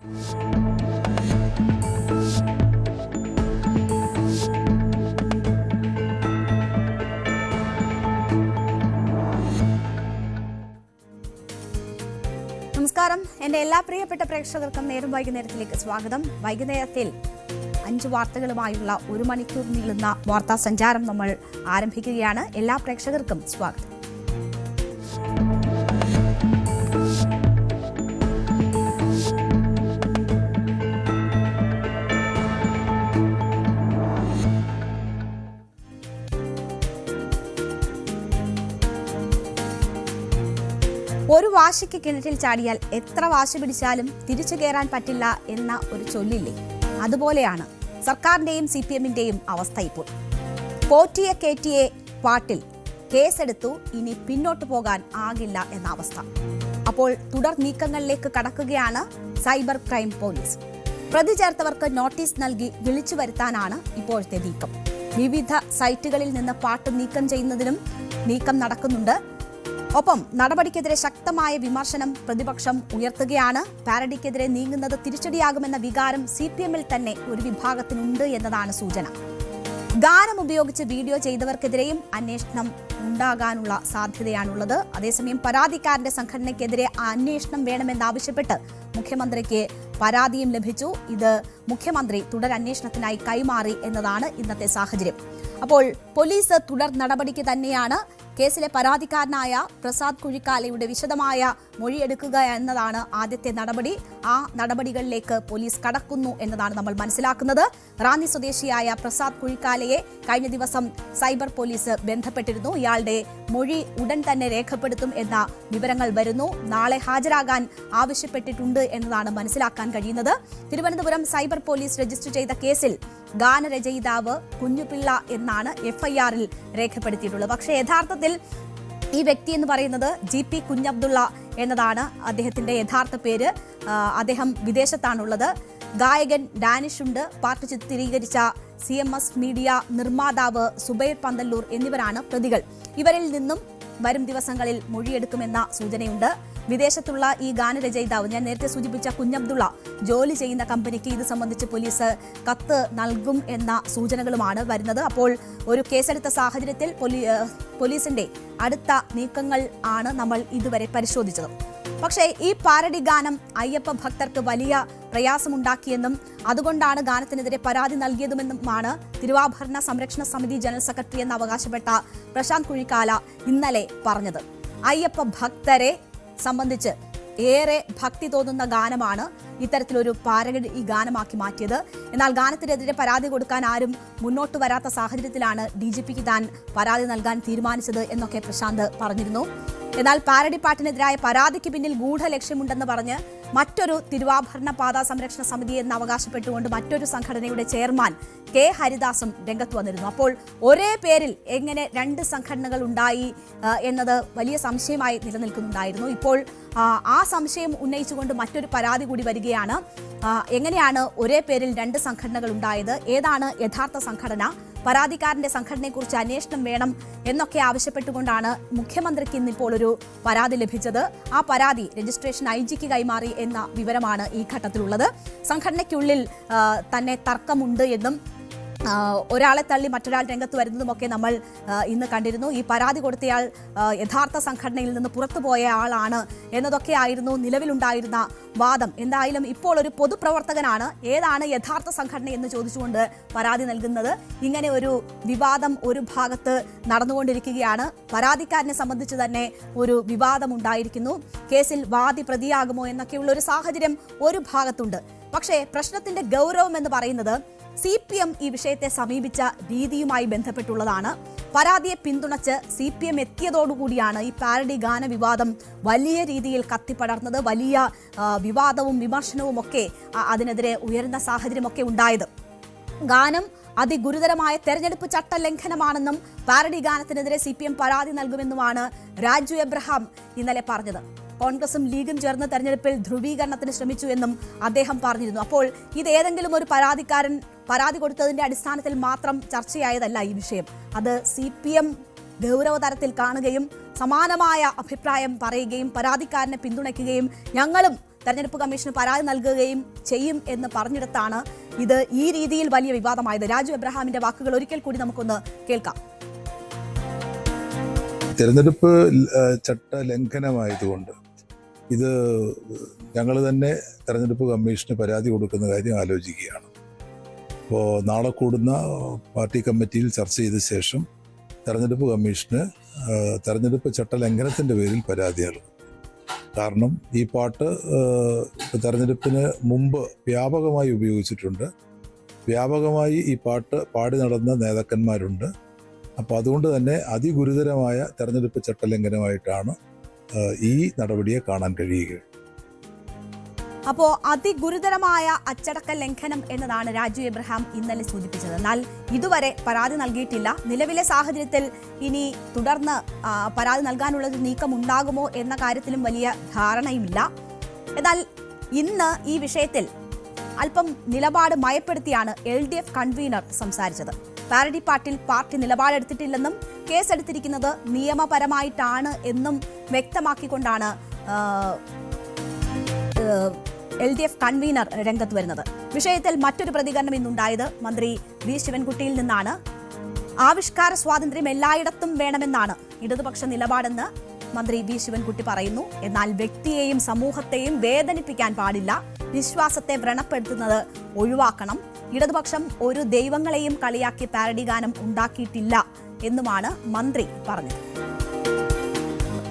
നമസ്കാരം. എൻ്റെ എല്ലാ പ്രിയപ്പെട്ട പ്രേക്ഷകർക്കും നേരം വൈകുന്നേരത്തിലേക്ക് സ്വാഗതം. വൈകുന്നേരത്തിൽ 5 വാർത്തകളുമായുള്ള 1 മണിക്കൂർ നീളുന്ന വാർത്താ സഞ്ചാരം നമ്മൾ ആരംഭിക്കുകയാണ്. എല്ലാ പ്രേക്ഷകർക്കും സ്വാഗതം. ഒരു വാശിക്ക് കിണറ്റിൽ ചാടിയാൽ എത്ര വാശി പിടിച്ചാലും തിരിച്ചു കയറാൻ പറ്റില്ല എന്ന ഒരു ചൊല്ലില്ലേ, അതുപോലെയാണ് സർക്കാരിന്റെയും CPM-ന്റെയും അവസ്ഥ ഇപ്പോൾ. പോറ്റിയെ കേറ്റിയെ പാട്ടിൽ കേസെടുത്തു, ഇനി പിന്നോട്ട് പോകാൻ ആകില്ല എന്ന അവസ്ഥ. അപ്പോൾ തുടർ നീക്കങ്ങളിലേക്ക് കടക്കുകയാണ് സൈബർ ക്രൈം പോലീസ്. പ്രതി ചേർത്തവർക്ക് നോട്ടീസ് നൽകി വിളിച്ചു വരുത്താനാണ് ഇപ്പോഴത്തെ നീക്കം. വിവിധ സൈറ്റുകളിൽ നിന്ന് പാട്ട് നീക്കം ചെയ്യുന്നതിനും നീക്കം നടക്കുന്നുണ്ട്. ഒപ്പം നടപടിക്കെതിരെ ശക്തമായ വിമർശനം പ്രതിപക്ഷം ഉയർത്തുകയാണ്. പാരഡിക്കെതിരെ നീങ്ങുന്നത് തിരിച്ചടിയാകുമെന്ന വികാരം CPM-ൽ തന്നെ ഒരു വിഭാഗത്തിനുണ്ട് എന്നതാണ് സൂചന. ഗാനം ഉപയോഗിച്ച് വീഡിയോ ചെയ്തവർക്കെതിരെയും അന്വേഷണം ഉണ്ടാകാനുള്ള സാധ്യതയാണുള്ളത്. അതേസമയം പരാതിക്കാരന്റെ സംഘടനയ്ക്കെതിരെ അന്വേഷണം വേണമെന്നാവശ്യപ്പെട്ട് മുഖ്യമന്ത്രിക്ക് പരാതിയും ലഭിച്ചു. ഇത് മുഖ്യമന്ത്രി തുടരന്വേഷണത്തിനായി കൈമാറി എന്നതാണ് ഇന്നത്തെ സാഹചര്യം. അപ്പോൾ പോലീസ് തുടർ നടപടിക്ക് തന്നെയാണ്. കേസിലെ പരാതിക്കാരനായ പ്രസാദ് കുഴിക്കാലയുടെ വിശദമായ മൊഴിയെടുക്കുക എന്നതാണ് ആദ്യത്തെ നടപടി. ആ നടപടികളിലേക്ക് പോലീസ് കടക്കുന്നു എന്നതാണ് നമ്മൾ മനസ്സിലാക്കുന്നത്. റാന്നി സ്വദേശിയായ പ്രസാദ് കുഴിക്കാലയെ കഴിഞ്ഞ ദിവസം സൈബർ പോലീസ് ബന്ധപ്പെട്ടിരുന്നു. ഇയാളുടെ മൊഴി ഉടൻ തന്നെ രേഖപ്പെടുത്തും എന്ന വിവരങ്ങൾ വരുന്നു. നാളെ ഹാജരാകാൻ ആവശ്യപ്പെട്ടിട്ടുണ്ട് എന്നതാണ് മനസ്സിലാക്കാൻ കഴിയുന്നത്. തിരുവനന്തപുരം സൈബർ പോലീസ് രജിസ്റ്റർ ചെയ്ത കേസിൽ ഗാനരചയിതാവ് കുഞ്ഞുപിള്ള എന്നാണ് FIR-ൽ രേഖപ്പെടുത്തിയിട്ടുള്ളത്. പക്ഷേ യഥാർത്ഥത്തിൽ ഈ വ്യക്തി എന്ന് പറയുന്നത് GP കുഞ്ഞബ്ദുള്ള എന്നതാണ് അദ്ദേഹത്തിന്റെ യഥാർത്ഥ പേര്. അദ്ദേഹം വിദേശത്താണുള്ളത്. ഗായകൻ ഡാനിഷ് ഉണ്ട്. പാട്ട് ചിത്രീകരിച്ച CMS മീഡിയ നിർമ്മാതാവ് സുബൈർ പന്തല്ലൂർ എന്നിവരാണ് പ്രതികൾ. ഇവരിൽ നിന്നും വരും ദിവസങ്ങളിൽ മൊഴിയെടുക്കുമെന്ന സൂചനയുണ്ട്. വിദേശത്തുള്ള ഈ ഗാനരചയിതാവ്, ഞാൻ നേരത്തെ സൂചിപ്പിച്ച കുഞ്ഞബ്ദുള്ള ജോലി ചെയ്യുന്ന കമ്പനിക്ക് ഇത് സംബന്ധിച്ച് പോലീസ് കത്ത് നൽകും എന്ന സൂചനകളുമാണ് വരുന്നത്. അപ്പോൾ ഒരു കേസെടുത്ത സാഹചര്യത്തിൽ പോലീസിന്റെ അടുത്ത നീക്കങ്ങൾ ആണ് നമ്മൾ ഇതുവരെ പരിശോധിച്ചത്. പക്ഷേ ഈ പാരഡി ഗാനം അയ്യപ്പ ഭക്തർക്ക് വലിയ പ്രയാസമുണ്ടാക്കിയെന്നും അതുകൊണ്ടാണ് ഗാനത്തിനെതിരെ പരാതി നൽകിയതുമെന്നുമാണ് തിരുവാഭരണ സംരക്ഷണ സമിതി ജനറൽ സെക്രട്ടറി എന്ന് അവകാശപ്പെട്ട പ്രശാന്ത് കുഴിക്കാല ഇന്നലെ പറഞ്ഞത്. അയ്യപ്പ ഭക്തരെ സംബന്ധിച്ച് ഏറെ ഭക്തി തോന്നുന്ന ഗാനമാണ് ഇത്തരത്തിലൊരു പാരഡി ഈ ഗാനമാക്കി മാറ്റിയത്. എന്നാൽ ഗാനത്തിനെതിരെ പരാതി കൊടുക്കാൻ ആരും മുന്നോട്ട് വരാത്ത സാഹചര്യത്തിലാണ് DGPക്ക് താൻ പരാതി നൽകാൻ തീരുമാനിച്ചത് എന്നൊക്കെ പ്രശാന്ത് പറഞ്ഞിരുന്നു. എന്നാൽ പാരഡി പാട്ടിനെതിരായ പരാതിക്ക് പിന്നിൽ ഗൂഢലക്ഷ്യമുണ്ടെന്ന് പറഞ്ഞ് മറ്റൊരു തിരുവാഭരണ പാതാ സംരക്ഷണ സമിതി എന്ന് അവകാശപ്പെട്ടുകൊണ്ട് മറ്റൊരു സംഘടനയുടെ ചെയർമാൻ K ഹരിദാസും രംഗത്ത് വന്നിരുന്നു. അപ്പോൾ ഒരേ പേരിൽ എങ്ങനെ 2 സംഘടനകൾ ഉണ്ടായി എന്നത് വലിയ സംശയമായി നിലനിൽക്കുന്നുണ്ടായിരുന്നു. ഇപ്പോൾ ആ സംശയം ഉന്നയിച്ചുകൊണ്ട് മറ്റൊരു പരാതി കൂടി വരികയാണ്. എങ്ങനെയാണ് ഒരേ പേരിൽ 2 സംഘടനകൾ ഉണ്ടായത്? ഏതാണ് യഥാർത്ഥ സംഘടന? പരാതിക്കാരന്റെ സംഘടനയെക്കുറിച്ച് അന്വേഷണം വേണം എന്നൊക്കെ ആവശ്യപ്പെട്ടുകൊണ്ടാണ് മുഖ്യമന്ത്രിക്ക് ഇന്നിപ്പോൾ ഒരു പരാതി ലഭിച്ചത്. ആ പരാതി രജിസ്ട്രേഷൻ IG-ക്ക് കൈമാറി എന്ന വിവരമാണ് ഈ ഘട്ടത്തിലുള്ളത്. സംഘടനയ്ക്കുള്ളിൽ തന്നെ തർക്കമുണ്ട് എന്നും ഒരാളെ തള്ളി മറ്റൊരാൾ രംഗത്ത് വരുന്നതുമൊക്കെ നമ്മൾ ഇന്ന് കണ്ടിരുന്നു. ഈ പരാതി കൊടുത്തയാൾ യഥാർത്ഥ സംഘടനയിൽ നിന്ന് പുറത്തുപോയ ആളാണ് എന്നതൊക്കെ ആയിരുന്നു നിലവിലുണ്ടായിരുന്ന വാദം. എന്തായാലും ഇപ്പോൾ ഒരു പൊതുപ്രവർത്തകനാണ് ഏതാണ് യഥാർത്ഥ സംഘടന എന്ന് ചോദിച്ചുകൊണ്ട് പരാതി നൽകുന്നത്. ഇങ്ങനെ ഒരു വിവാദം ഒരു ഭാഗത്ത് നടന്നുകൊണ്ടിരിക്കുകയാണ്. പരാതിക്കാരനെ സംബന്ധിച്ച് തന്നെ ഒരു വിവാദം ഉണ്ടായിരിക്കുന്നു. കേസിൽ വാദി പ്രതിയാകുമോ എന്നൊക്കെയുള്ള ഒരു സാഹചര്യം ഒരു ഭാഗത്തുണ്ട്. പക്ഷേ പ്രശ്നത്തിന്റെ ഗൗരവം എന്ന് പറയുന്നത് CPM ഈ വിഷയത്തെ സമീപിച്ച രീതിയുമായി ബന്ധപ്പെട്ടുള്ളതാണ്. പരാതിയെ പിന്തുണച്ച് CPM എത്തിയതോടുകൂടിയാണ് ഈ പാരഡി ഗാന വിവാദം വലിയ രീതിയിൽ കത്തിപ്പടർന്നത്. വലിയ വിവാദവും വിമർശനവും ഒക്കെ അതിനെതിരെ ഉയർന്ന സാഹചര്യമൊക്കെ ഉണ്ടായത്. ഗാനം അതിഗുരുതരമായ തെരഞ്ഞെടുപ്പ് ചട്ട ലംഘനമാണെന്നും പാരഡി ഗാനത്തിനെതിരെ CPM പരാതി നൽകുമെന്നുമാണ് രാജു എബ്രഹാം ഇന്നലെ പറഞ്ഞത്. കോൺഗ്രസും ലീഗും ചേർന്ന് തെരഞ്ഞെടുപ്പിൽ ധ്രുവീകരണത്തിന് ശ്രമിച്ചു എന്നും അദ്ദേഹം പറഞ്ഞിരുന്നു. അപ്പോൾ ഇത് ഏതെങ്കിലും ഒരു പരാതിക്കാരൻ പരാതി കൊടുത്തതിന്റെ അടിസ്ഥാനത്തിൽ മാത്രം ചർച്ചയായതല്ല ഈ വിഷയം. അത് CPM ഗൗരവതരത്തിൽ കാണുകയും സമാനമായ അഭിപ്രായം പറയുകയും പരാതിക്കാരനെ പിന്തുണയ്ക്കുകയും ഞങ്ങളും തെരഞ്ഞെടുപ്പ് കമ്മീഷന് പരാതി നൽകുകയും ചെയ്യും എന്ന് പറഞ്ഞിടത്താണ് ഇത് ഈ രീതിയിൽ വലിയ വിവാദമായത്. രാജു എബ്രഹാമിന്റെ വാക്കുകൾ ഒരിക്കൽ കൂടി നമുക്കൊന്ന് കേൾക്കാം. തെരഞ്ഞെടുപ്പ് ചട്ട ലംഘനമായതുകൊണ്ട് ഇത് ഞങ്ങൾ തന്നെ തെരഞ്ഞെടുപ്പ് കമ്മീഷന് പരാതി കൊടുക്കുന്ന കാര്യം ആലോചിക്കുകയാണ്. അപ്പോൾ നാളെ കൂടുന്ന പാർട്ടി കമ്മിറ്റിയിൽ ചർച്ച ചെയ്ത ശേഷം തെരഞ്ഞെടുപ്പ് കമ്മീഷന് തെരഞ്ഞെടുപ്പ് ചട്ട ലംഘനത്തിൻ്റെ പേരിൽ പരാതി നൽകും. കാരണം ഈ പാട്ട് തെരഞ്ഞെടുപ്പിന് മുമ്പ് വ്യാപകമായി ഉപയോഗിച്ചിട്ടുണ്ട്. വ്യാപകമായി ഈ പാട്ട് പാടി നടന്ന നേതാക്കന്മാരുണ്ട്. അപ്പോൾ അതുകൊണ്ട് തന്നെ അതിഗുരുതരമായ തെരഞ്ഞെടുപ്പ് ചട്ടലംഘനമായിട്ടാണ് ഈ നടപടിയെ കാണാൻ കഴിയുക. അപ്പോൾ അതിഗുരുതരമായ അച്ചടക്ക ലംഘനം എന്നതാണ് രാജു എബ്രഹാം ഇന്നലെ സൂചിപ്പിച്ചത്. എന്നാൽ ഇതുവരെ പരാതി നൽകിയിട്ടില്ല. നിലവിലെ സാഹചര്യത്തിൽ ഇനി തുടർന്ന് പരാതി നൽകാനുള്ള നീക്കം ഉണ്ടാകുമോ എന്ന കാര്യത്തിലും വലിയ ധാരണയുമില്ല. എന്നാൽ ഇന്ന് ഈ വിഷയത്തിൽ അല്പം നിലപാട് മയപ്പെടുത്തിയാണ് LDF കൺവീനർ സംസാരിച്ചത്. പാരഡി പാട്ടിൽ പാർട്ടി നിലപാടെടുത്തിട്ടില്ലെന്നും കേസെടുത്തിരിക്കുന്നത് നിയമപരമായിട്ടാണ് എന്നും വ്യക്തമാക്കിക്കൊണ്ടാണ് LDF കൺവീനർ രംഗത്ത് വരുന്നത്. വിഷയത്തിൽ മറ്റൊരു പ്രതികരണം ഇന്നുണ്ടായത് മന്ത്രി വി ശിവൻകുട്ടിയിൽ നിന്നാണ്. ആവിഷ്കാര സ്വാതന്ത്ര്യം എല്ലായിടത്തും വേണമെന്നാണ് ഇടതുപക്ഷ നിലപാടെന്ന് മന്ത്രി വി ശിവൻകുട്ടി പറയുന്നു. എന്നാൽ വ്യക്തിയെയും സമൂഹത്തെയും വേദനിപ്പിക്കാൻ പാടില്ല, വിശ്വാസത്തെ വ്രണപ്പെടുത്തുന്നത് ഒഴിവാക്കണം. ഇടതുപക്ഷം ഒരു ദൈവങ്ങളെയും കളിയാക്കി പാരഡി ഗാനം ഉണ്ടാക്കിയിട്ടില്ല എന്നുമാണ് മന്ത്രി പറഞ്ഞത്.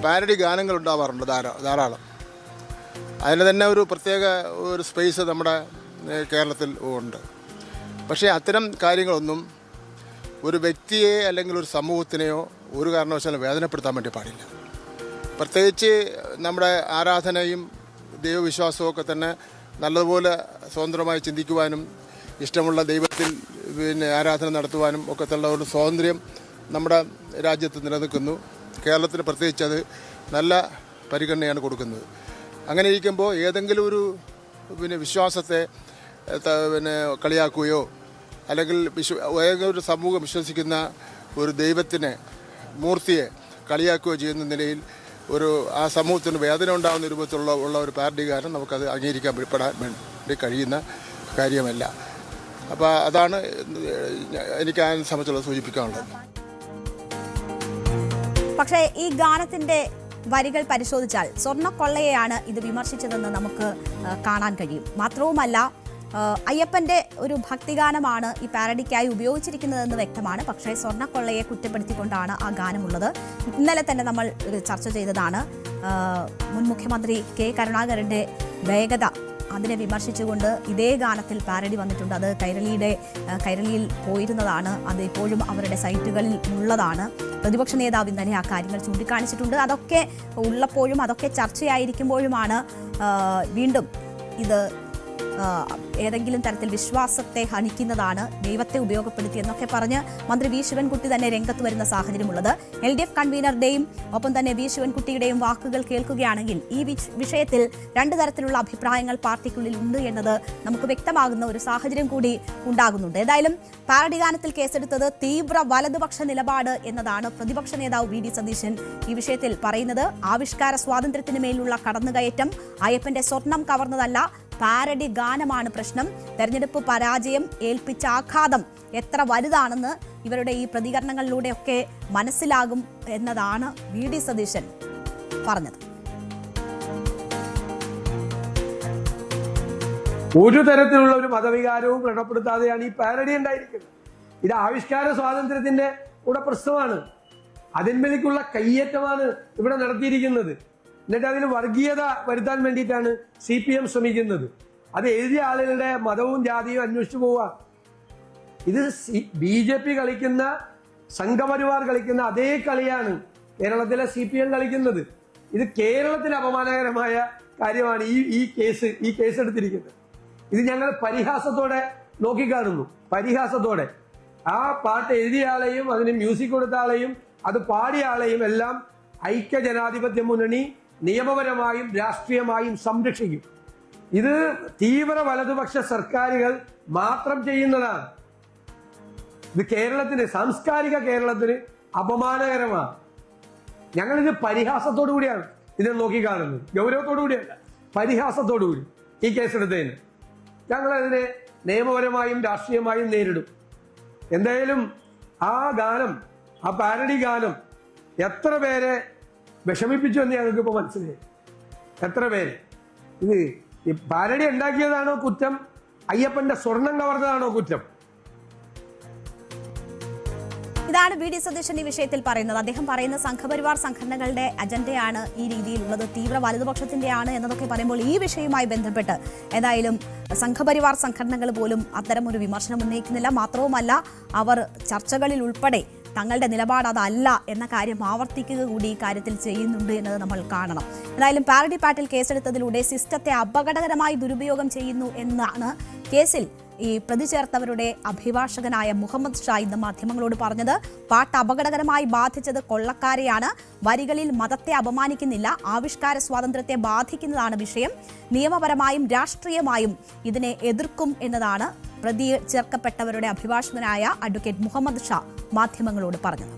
പാരഡി ഗാനങ്ങൾ ഉണ്ടാവാറുണ്ട് ധാരാളം. അതിന് തന്നെ ഒരു പ്രത്യേക ഒരു സ്പേസ് നമ്മുടെ കേരളത്തിൽ ഉണ്ട്. പക്ഷേ അത്തരം കാര്യങ്ങളൊന്നും ഒരു വ്യക്തിയെ അല്ലെങ്കിൽ ഒരു സമൂഹത്തിനെയോ ഒരു കാരണവശാലും വേദനപ്പെടുത്താൻ വേണ്ടി പാടില്ല. പ്രത്യേകിച്ച് നമ്മുടെ ആരാധനയും ദൈവവിശ്വാസവും ഒക്കെ തന്നെ നല്ലതുപോലെ സ്വതന്ത്രമായി ചിന്തിക്കുവാനും ഇഷ്ടമുള്ള ദൈവത്തിൽ ആരാധന നടത്തുവാനും ഒക്കെ ഉള്ള ഒരു സ്വാതന്ത്ര്യം നമ്മുടെ രാജ്യത്ത് നിലനിൽക്കുന്നു. കേരളത്തിന് പ്രത്യേകിച്ച് അത് നല്ല പരിഗണനയാണ് കൊടുക്കുന്നത്. അങ്ങനെ ഇരിക്കുമ്പോൾ ഏതെങ്കിലും ഒരു വിശ്വാസത്തെ കളിയാക്കുകയോ അല്ലെങ്കിൽ ഏതെങ്കിലും ഒരു സമൂഹം വിശ്വസിക്കുന്ന ഒരു ദൈവത്തിനെ മൂർത്തിയെ കളിയാക്കുകയോ ചെയ്യുന്ന നിലയിൽ ആ സമൂഹത്തിന് വേദന ഉണ്ടാകുന്ന രൂപത്തിലുള്ള ഒരു പാരഡി ഗാനം നമുക്കത് അംഗീകരിക്കാൻ വേണ്ടി കഴിയുന്ന കാര്യമല്ല. അപ്പോൾ അതാണ് എനിക്ക് അതിനെ സംബന്ധിച്ചുള്ളത് സൂചിപ്പിക്കാനുള്ളത്. പക്ഷേ ഈ ഗാനത്തിന്റെ വരികൾ പരിശോധിച്ചാൽ സ്വർണ്ണക്കൊള്ളയെയാണ് ഇത് വിമർശിച്ചതെന്ന് നമുക്ക് കാണാൻ കഴിയും. മാത്രവുമല്ല അയ്യപ്പന്റെ ഒരു ഭക്തിഗാനമാണ് ഈ പാരഡിക്കായി ഉപയോഗിച്ചിരിക്കുന്നതെന്ന് വ്യക്തമാണ്. പക്ഷേ സ്വർണ്ണക്കൊള്ളയെ കുറ്റപ്പെടുത്തിക്കൊണ്ടാണ് ആ ഗാനമുള്ളത്. ഇന്നലെ തന്നെ നമ്മൾ ചർച്ച ചെയ്തതാണ്. മുൻ മുഖ്യമന്ത്രി കെ കരുണാകരന്റെ വേഗത അതിനെ വിമർശിച്ചുകൊണ്ട് ഇതേ ഗാനത്തിൽ പാരഡി വന്നിട്ടുണ്ട്. അത് കൈരളിയിൽ പോയിരുന്നതാണ്. അത് ഇപ്പോഴും അവരുടെ സൈറ്റുകളിൽ ഉള്ളതാണ്. പ്രതിപക്ഷ നേതാവ് ഇന്നലെ ആ കാര്യങ്ങൾ ചൂണ്ടിക്കാണിച്ചിട്ടുണ്ട്. അതൊക്കെ ഉള്ളപ്പോഴും അതൊക്കെ ചർച്ചയായിരിക്കുമ്പോഴുമാണ് വീണ്ടും ഇത് ഏതെങ്കിലും തരത്തിൽ വിശ്വാസത്തെ ഹനിക്കുന്നതാണ്, ദൈവത്തെ ഉപയോഗപ്പെടുത്തി എന്നൊക്കെ പറഞ്ഞ് മന്ത്രി വി ശിവൻകുട്ടി തന്നെ രംഗത്ത് വരുന്ന സാഹചര്യമുള്ളത്. LDF കൺവീനറുടെയും ഒപ്പം തന്നെ വി ശിവൻകുട്ടിയുടെയും വാക്കുകൾ കേൾക്കുകയാണെങ്കിൽ ഈ വിഷയത്തിൽ രണ്ടു തരത്തിലുള്ള അഭിപ്രായങ്ങൾ പാർട്ടിക്കുള്ളിൽ ഉണ്ട് എന്നത് നമുക്ക് വ്യക്തമാകുന്ന ഒരു സാഹചര്യം കൂടി ഉണ്ടാകുന്നുണ്ട്. ഏതായാലും പാരഡി ഗാനത്തിൽ കേസെടുത്തത് തീവ്ര വലതുപക്ഷ നിലപാട് എന്നതാണ് പ്രതിപക്ഷ നേതാവ് വി ഡി സതീശൻ ഈ വിഷയത്തിൽ പറയുന്നത്. ആവിഷ്കാര സ്വാതന്ത്ര്യത്തിന് മേലുള്ള കടന്നുകയറ്റം അയ്യപ്പന്റെ സ്വർണം കവർന്നതല്ല, പാരഡി ഗാനമാണ് പ്രശ്നം. തെരഞ്ഞെടുപ്പ് പരാജയം ഏൽപ്പിച്ച ആഘാതം എത്ര വലുതാണെന്ന് ഇവരുടെ ഈ പ്രതികരണങ്ങളിലൂടെയൊക്കെ മനസ്സിലാകും എന്നതാണ് വി ഡി സതീശൻ പറഞ്ഞത്. ഒരു തരത്തിലുള്ള ഒരു മതവികാരവും വ്രണപ്പെടുത്താതെയാണ് ഈ പാരഡി ഉണ്ടായിരിക്കുന്നത്. ഇത് ആവിഷ്കാര സ്വാതന്ത്ര്യത്തിന്റെ കൂടെ പ്രശ്നമാണ്. അതിന്മേലേക്കുള്ള കയ്യേറ്റമാണ് ഇവിടെ നടത്തിയിരിക്കുന്നത്. എന്നിട്ട് അതിന് വർഗീയത വരുത്താൻ വേണ്ടിയിട്ടാണ് CPM ശ്രമിക്കുന്നത്. അത് എഴുതിയ ആളുകളുടെ മതവും ജാതിയും അന്വേഷിച്ചു പോവുക. ഇത് BJP കളിക്കുന്ന, സംഘപരിവാർ കളിക്കുന്ന അതേ കളിയാണ് കേരളത്തിലെ CPM കളിക്കുന്നത്. ഇത് കേരളത്തിൽ അപമാനകരമായ കാര്യമാണ് ഈ കേസ് എടുത്തിരിക്കുന്നത്. ഇത് ഞങ്ങൾ പരിഹാസത്തോടെ നോക്കിക്കാണുന്നു. പരിഹാസത്തോടെ ആ പാട്ട് എഴുതിയ ആളെയും അതിന് മ്യൂസിക് കൊടുത്ത ആളെയും അത് പാടിയ ആളെയും എല്ലാം ഐക്യ ജനാധിപത്യ മുന്നണി നിയമപരമായും രാഷ്ട്രീയമായും സംരക്ഷിക്കും. ഇത് തീവ്ര വലതുപക്ഷ സർക്കാരുകൾ മാത്രം ചെയ്യുന്നതാണ്. ഇത് കേരളത്തിന്, സാംസ്കാരിക കേരളത്തിന് അപമാനകരമാണ്. ഞങ്ങളിത് പരിഹാസത്തോടു കൂടിയാണ് ഇതിനെ നോക്കിക്കാണുന്നത്, ഗൗരവത്തോടു കൂടിയല്ല. പരിഹാസത്തോടുകൂടി ഈ കേസെടുത്തതിന്. ഞങ്ങളതിനെ നിയമപരമായും രാഷ്ട്രീയമായും നേരിടും. എന്തായാലും ആ ഗാനം, ആ പാരഡി ഗാനം എത്ര പേരെ വിഷമിപ്പിച്ചു എന്ന് ഞങ്ങൾക്ക് ഇപ്പോൾ മനസ്സിലായി. എത്ര പേര് ഇത് ഈ പാരഡി ഉണ്ടാക്കിയതാണോ കുറ്റം, അയ്യപ്പന്റെ സ്വർണം കവർന്നതാണോ കുറ്റം? ഇതാണ് വി ഡി സതീശൻ ഈ വിഷയത്തിൽ പറയുന്നത്. അദ്ദേഹം പറയുന്ന സംഘപരിവാർ സംഘടനകളുടെ അജണ്ടയാണ് ഈ രീതിയിലുള്ളത്, തീവ്ര വലതുപക്ഷത്തിന്റെയാണ് എന്നതൊക്കെ പറയുമ്പോൾ ഈ വിഷയവുമായി ബന്ധപ്പെട്ട് ഏതായാലും സംഘപരിവാർ സംഘടനകൾ പോലും അത്തരം ഒരു വിമർശനം ഉന്നയിക്കുന്നില്ല. മാത്രവുമല്ല, അവർ ചർച്ചകളിൽ ഉൾപ്പെടെ തങ്ങളുടെ നിലപാട് അതല്ല എന്ന കാര്യം ആവർത്തിക്കുക കൂടി ഈ കാര്യത്തിൽ ചെയ്യുന്നുണ്ട് എന്നത് നമ്മൾ കാണണം. ഏതായാലും പാരഡി പാട്ടിൽ കേസെടുത്തതിലൂടെ സിസ്റ്റത്തെ അപകടകരമായി ദുരുപയോഗം ചെയ്യുന്നു എന്നാണ് കേസിൽ ഈ പ്രതി ചേർത്തവരുടെ അഭിഭാഷകനായ മുഹമ്മദ് ഷാ ഇന്ന് മാധ്യമങ്ങളോട് പറഞ്ഞത്. പാട്ട് അപകടകരമായി ബാധിച്ചത് കൊള്ളക്കാരെയാണ്. വരികളിൽ മതത്തെ അപമാനിക്കുന്നില്ല, ആവിഷ്കാര സ്വാതന്ത്ര്യത്തെ ബാധിക്കുന്നതാണ് വിഷയം. നിയമപരമായും രാഷ്ട്രീയമായും ഇതിനെ എതിർക്കും എന്നതാണ് പ്രതി ചേർക്കപ്പെട്ടവരുടെ അഭിഭാഷകനായ അഡ്വക്കേറ്റ് മുഹമ്മദ് ഷാ മാധ്യമങ്ങളോട് പറഞ്ഞത്.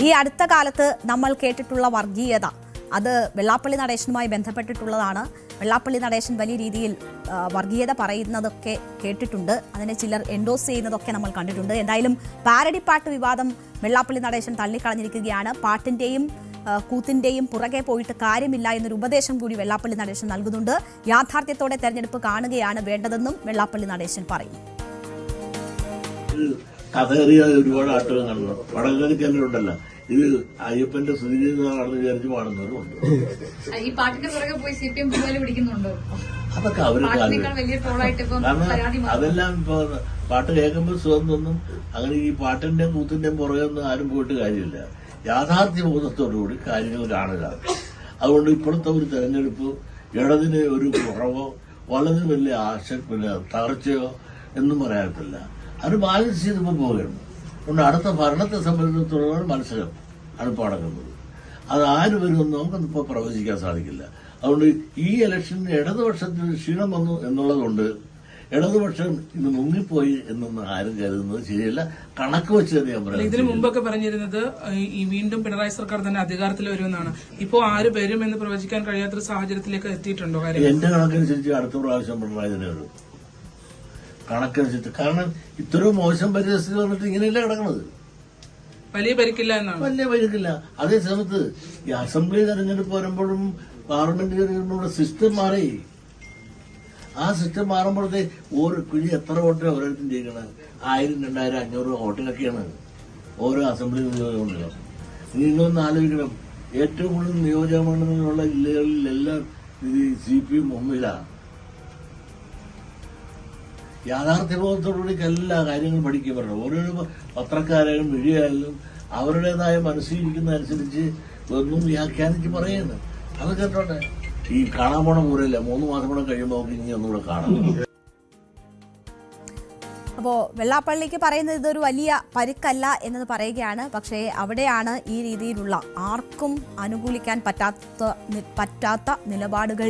ഈ അടുത്ത കാലത്ത് നമ്മൾ കേട്ടിട്ടുള്ള വർഗീയത അത് വെള്ളാപ്പള്ളി നടേശനുമായി ബന്ധപ്പെട്ടിട്ടുള്ളതാണ്. വെള്ളാപ്പള്ളി നടേശൻ വലിയ രീതിയിൽ വർഗീയത പറയുന്നതൊക്കെ കേട്ടിട്ടുണ്ട്, അതിനെ ചിലർ എൻഡോസ് ചെയ്യുന്നതൊക്കെ നമ്മൾ കണ്ടിട്ടുണ്ട്. എന്തായാലും പാരഡി പാട്ട് വിവാദം വെള്ളാപ്പള്ളി നടേശൻ തള്ളിക്കളഞ്ഞിരിക്കുകയാണ്. പാട്ടിന്റെയും കൂത്തിന്റെയും പുറകെ പോയിട്ട് കാര്യമില്ല എന്നൊരു ഉപദേശം കൂടി വെള്ളാപ്പള്ളി നടേശൻ നൽകുന്നുണ്ട്. യാഥാർത്ഥ്യത്തോടെ തെരഞ്ഞെടുപ്പ് കാണുകയാണ് വേണ്ടതെന്നും വെള്ളാപ്പള്ളി നടേശൻ പറയുന്നു. കഥകറിയ ഒരുപാട് ആട്ടവും കാണണം. വടകരക്കല്ലുണ്ടല്ലോ, ഇത് അയ്യപ്പന്റെ സുധീരനാണെന്ന് വിചാരിച്ച് പാടുന്നവരുണ്ട്. ഈ പാട്ടിന്റെ പുറകെ പോയി CPM പിടിക്കുന്നുണ്ടോ? അതൊക്കെ അവർക്ക് കാരണം അതെല്ലാം ഇപ്പൊ പാട്ട് കേൾക്കുമ്പോൾ സുഖം തോന്നും. അങ്ങനെ ഈ പാട്ടിന്റെയും കൂത്തിന്റെയും പുറകെ ഒന്നും ആരും പോയിട്ട് കാര്യമില്ല. യാഥാർത്ഥ്യ ബോധത്തോടുകൂടി കാര്യങ്ങൾ കാണുക. അതുകൊണ്ട് ഇപ്പോഴത്തെ ഒരു തെരഞ്ഞെടുപ്പ് ഇടതിന് ഒരു കുറവോ വളരെ വലിയ പിന്നെ തകർച്ചയോ എന്നും പറയാത്തില്ല. അത് ബാലൻസ് ചെയ്തിപ്പോൾ പോവുകയാണ്. അതുകൊണ്ട് അടുത്ത ഭരണത്തെ സംബന്ധിച്ചിടത്തോളം മത്സരം അടുപ്പം നടക്കുന്നത്. അത് ആര് വരുമെന്ന് നമുക്കൊന്നിപ്പോൾ പ്രവചിക്കാൻ സാധിക്കില്ല. അതുകൊണ്ട് ഈ ഇലക്ഷന് ഇടതുപക്ഷത്തിന് ക്ഷീണം വന്നു എന്നുള്ളതുകൊണ്ട് ഇടതുപക്ഷം ഇന്ന് മുങ്ങിപ്പോയി എന്നൊന്നും ആരും കരുതുന്നത് ശരിയല്ല. കണക്ക് വെച്ച് തന്നെ ഞാൻ പറയാം. ഇതിനു മുമ്പൊക്കെ പറഞ്ഞിരുന്നത് ഈ വീണ്ടും പിണറായി സർക്കാർ തന്നെ അധികാരത്തിൽ വരുമെന്നാണ്. ഇപ്പോൾ ആര് വരുമെന്ന് പ്രവചിക്കാൻ കഴിയാത്തൊരു സാഹചര്യത്തിലേക്ക് എത്തിയിട്ടുണ്ടോ? എന്റെ കണക്കനുസരിച്ച് അടുത്ത പ്രാവശ്യം പിണറായി തന്നെ വരും. കണക്കനുസരിച്ച്. കാരണം ഇത്രയും മോശം പരിസ്ഥിതി വന്നിട്ട് ഇങ്ങനെയല്ല കിടക്കുന്നത്. വലിയ പരിക്കില്ല എന്നാണ്. വലിയ പരിക്കില്ല. അതേ സമയത്ത് ഈ അസംബ്ലി തെരഞ്ഞെടുപ്പ് വരുമ്പോഴും പാർലമെന്റ് തെരഞ്ഞെടുപ്പിനുള്ള സിസ്റ്റം മാറി. ആ സിസ്റ്റം മാറുമ്പോഴത്തെ ഓരോ കുഴി എത്ര വോട്ടിന് ഓരോരുത്തരും ചെയ്യണത് 1000, 2000, 500 വോട്ടിലൊക്കെയാണ് ഓരോ അസംബ്ലി നിയോജകമണ്ഡലം. നിങ്ങളൊന്ന് ആലോചിക്കണം, ഏറ്റവും കൂടുതൽ നിയോജകമണ്ഡലങ്ങളുള്ള ജില്ലകളിലെല്ലാം ഇത് CPM മുമ്പിലാണ്. യാഥാർത്ഥ്യബോധത്തോടുകൂടി എല്ലാ കാര്യങ്ങളും പഠിക്കുക പറഞ്ഞു. ഓരോരോ പത്രക്കാരായാലും മീഡിയയായാലും അവരുടേതായ മനസ്സിലിരിക്കുന്ന അനുസരിച്ച് ഒന്നും വ്യാഖ്യാനിച്ച് പറയുന്നത്. അത് കേട്ടോട്ടെ. ഈ കാണാൻ പോണ പൂരല്ല, 3 മാസം കൂടെ കഴിയുമ്പോൾ നമുക്ക് ഇനി ഒന്നുകൂടെ കാണാം. അപ്പോൾ വെള്ളാപ്പള്ളിക്ക് പറയുന്നത് ഇതൊരു വലിയ പരിക്കല്ല എന്നത് പറയുകയാണ്. പക്ഷേ അവിടെയാണ് ഈ രീതിയിലുള്ള ആർക്കും അനുകൂലിക്കാൻ പറ്റാത്ത നിലപാടുകൾ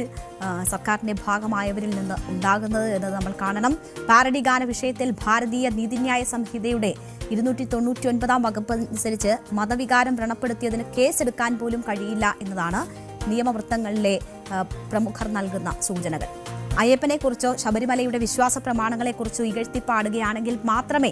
സർക്കാരിന്റെ ഭാഗമായവരിൽ നിന്ന് ഉണ്ടാകുന്നത് എന്നത് നമ്മൾ കാണണം. പാരഡി ഗാന വിഷയത്തിൽ ഭാരതീയ നീതിന്യായ സംഹിതയുടെ 299 വകുപ്പ് അനുസരിച്ച് മതവികാരം വ്രണപ്പെടുത്തിയതിന് കേസെടുക്കാൻ പോലും കഴിയില്ല എന്നതാണ് നിയമവൃത്തങ്ങളിലെ പ്രമുഖർ നൽകുന്ന സൂചനകൾ. അയ്യപ്പനെക്കുറിച്ചോ ശബരിമലയുടെ വിശ്വാസ പ്രമാണങ്ങളെക്കുറിച്ചോ ഇകഴ്ത്തിപ്പാടുകയാണെങ്കിൽ മാത്രമേ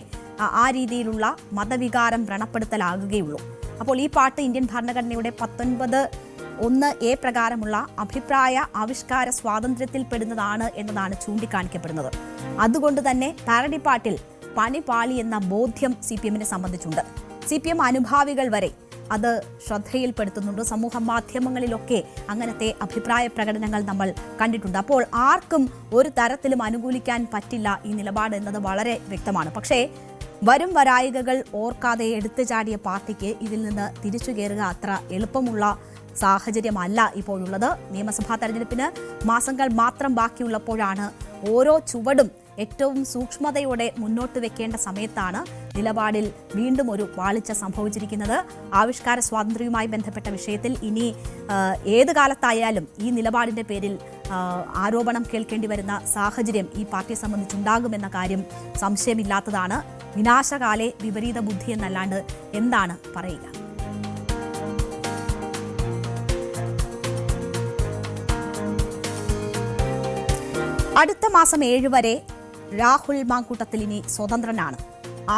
ആ രീതിയിലുള്ള മതവികാരം വ്രണപ്പെടുത്തലാകുകയുള്ളൂ. അപ്പോൾ ഈ പാട്ട് ഇന്ത്യൻ ഭരണഘടനയുടെ 19(1)(a) പ്രകാരമുള്ള അഭിപ്രായ ആവിഷ്കാര സ്വാതന്ത്ര്യത്തിൽപ്പെടുന്നതാണ് എന്നതാണ് ചൂണ്ടിക്കാണിക്കപ്പെടുന്നത്. അതുകൊണ്ട് തന്നെ പാരഡി പാട്ടിൽ പണി പാളി എന്ന ബോധ്യം CPM-നെ സംബന്ധിച്ചുണ്ട്. CPM അനുഭാവികൾ വരെ അത് ശ്രദ്ധയിൽപ്പെടുത്തുന്നുണ്ട്. സമൂഹ മാധ്യമങ്ങളിലൊക്കെ അങ്ങനത്തെ അഭിപ്രായ പ്രകടനങ്ങൾ നമ്മൾ കണ്ടിട്ടുണ്ട്. അപ്പോൾ ആർക്കും ഒരു തരത്തിലും അനുകൂലിക്കാൻ പറ്റില്ല ഈ നിലപാട് എന്നത് വളരെ വ്യക്തമാണ്. പക്ഷേ വരും വരായികകൾ ഓർക്കാതെ എടുത്തു ചാടിയ പാർട്ടിക്ക് ഇതിൽ നിന്ന് തിരിച്ചു കയറുക അത്ര എളുപ്പമുള്ള സാഹചര്യമല്ല ഇപ്പോഴുള്ളത്. നിയമസഭാ തെരഞ്ഞെടുപ്പിന് മാസങ്ങൾ മാത്രം ബാക്കിയുള്ളപ്പോഴാണ് ഓരോ ചുവടും ഏറ്റവും സൂക്ഷ്മതയോടെ മുന്നോട്ട് വെക്കേണ്ട സമയത്താണ് നിലപാടിൽ വീണ്ടും ഒരു പാളിച്ച സംഭവിച്ചിരിക്കുന്നത്. ആവിഷ്കാര സ്വാതന്ത്ര്യവുമായി ബന്ധപ്പെട്ട വിഷയത്തിൽ ഇനി ഏത് കാലത്തായാലും ഈ നിലപാടിന്റെ പേരിൽ ആരോപണം കേൾക്കേണ്ടി വരുന്ന സാഹചര്യം ഈ പാർട്ടിയെ സംബന്ധിച്ചുണ്ടാകുമെന്ന കാര്യം സംശയമില്ലാത്തതാണ്. വിനാശകാലെ വിപരീത ബുദ്ധി എന്നല്ലാണ്ട് എന്താണ് പറയുക? അടുത്ത മാസം 7 വരെ രാഹുൽ മാങ്കൂട്ടത്തിൽ ഇനി സ്വതന്ത്രനാണ്.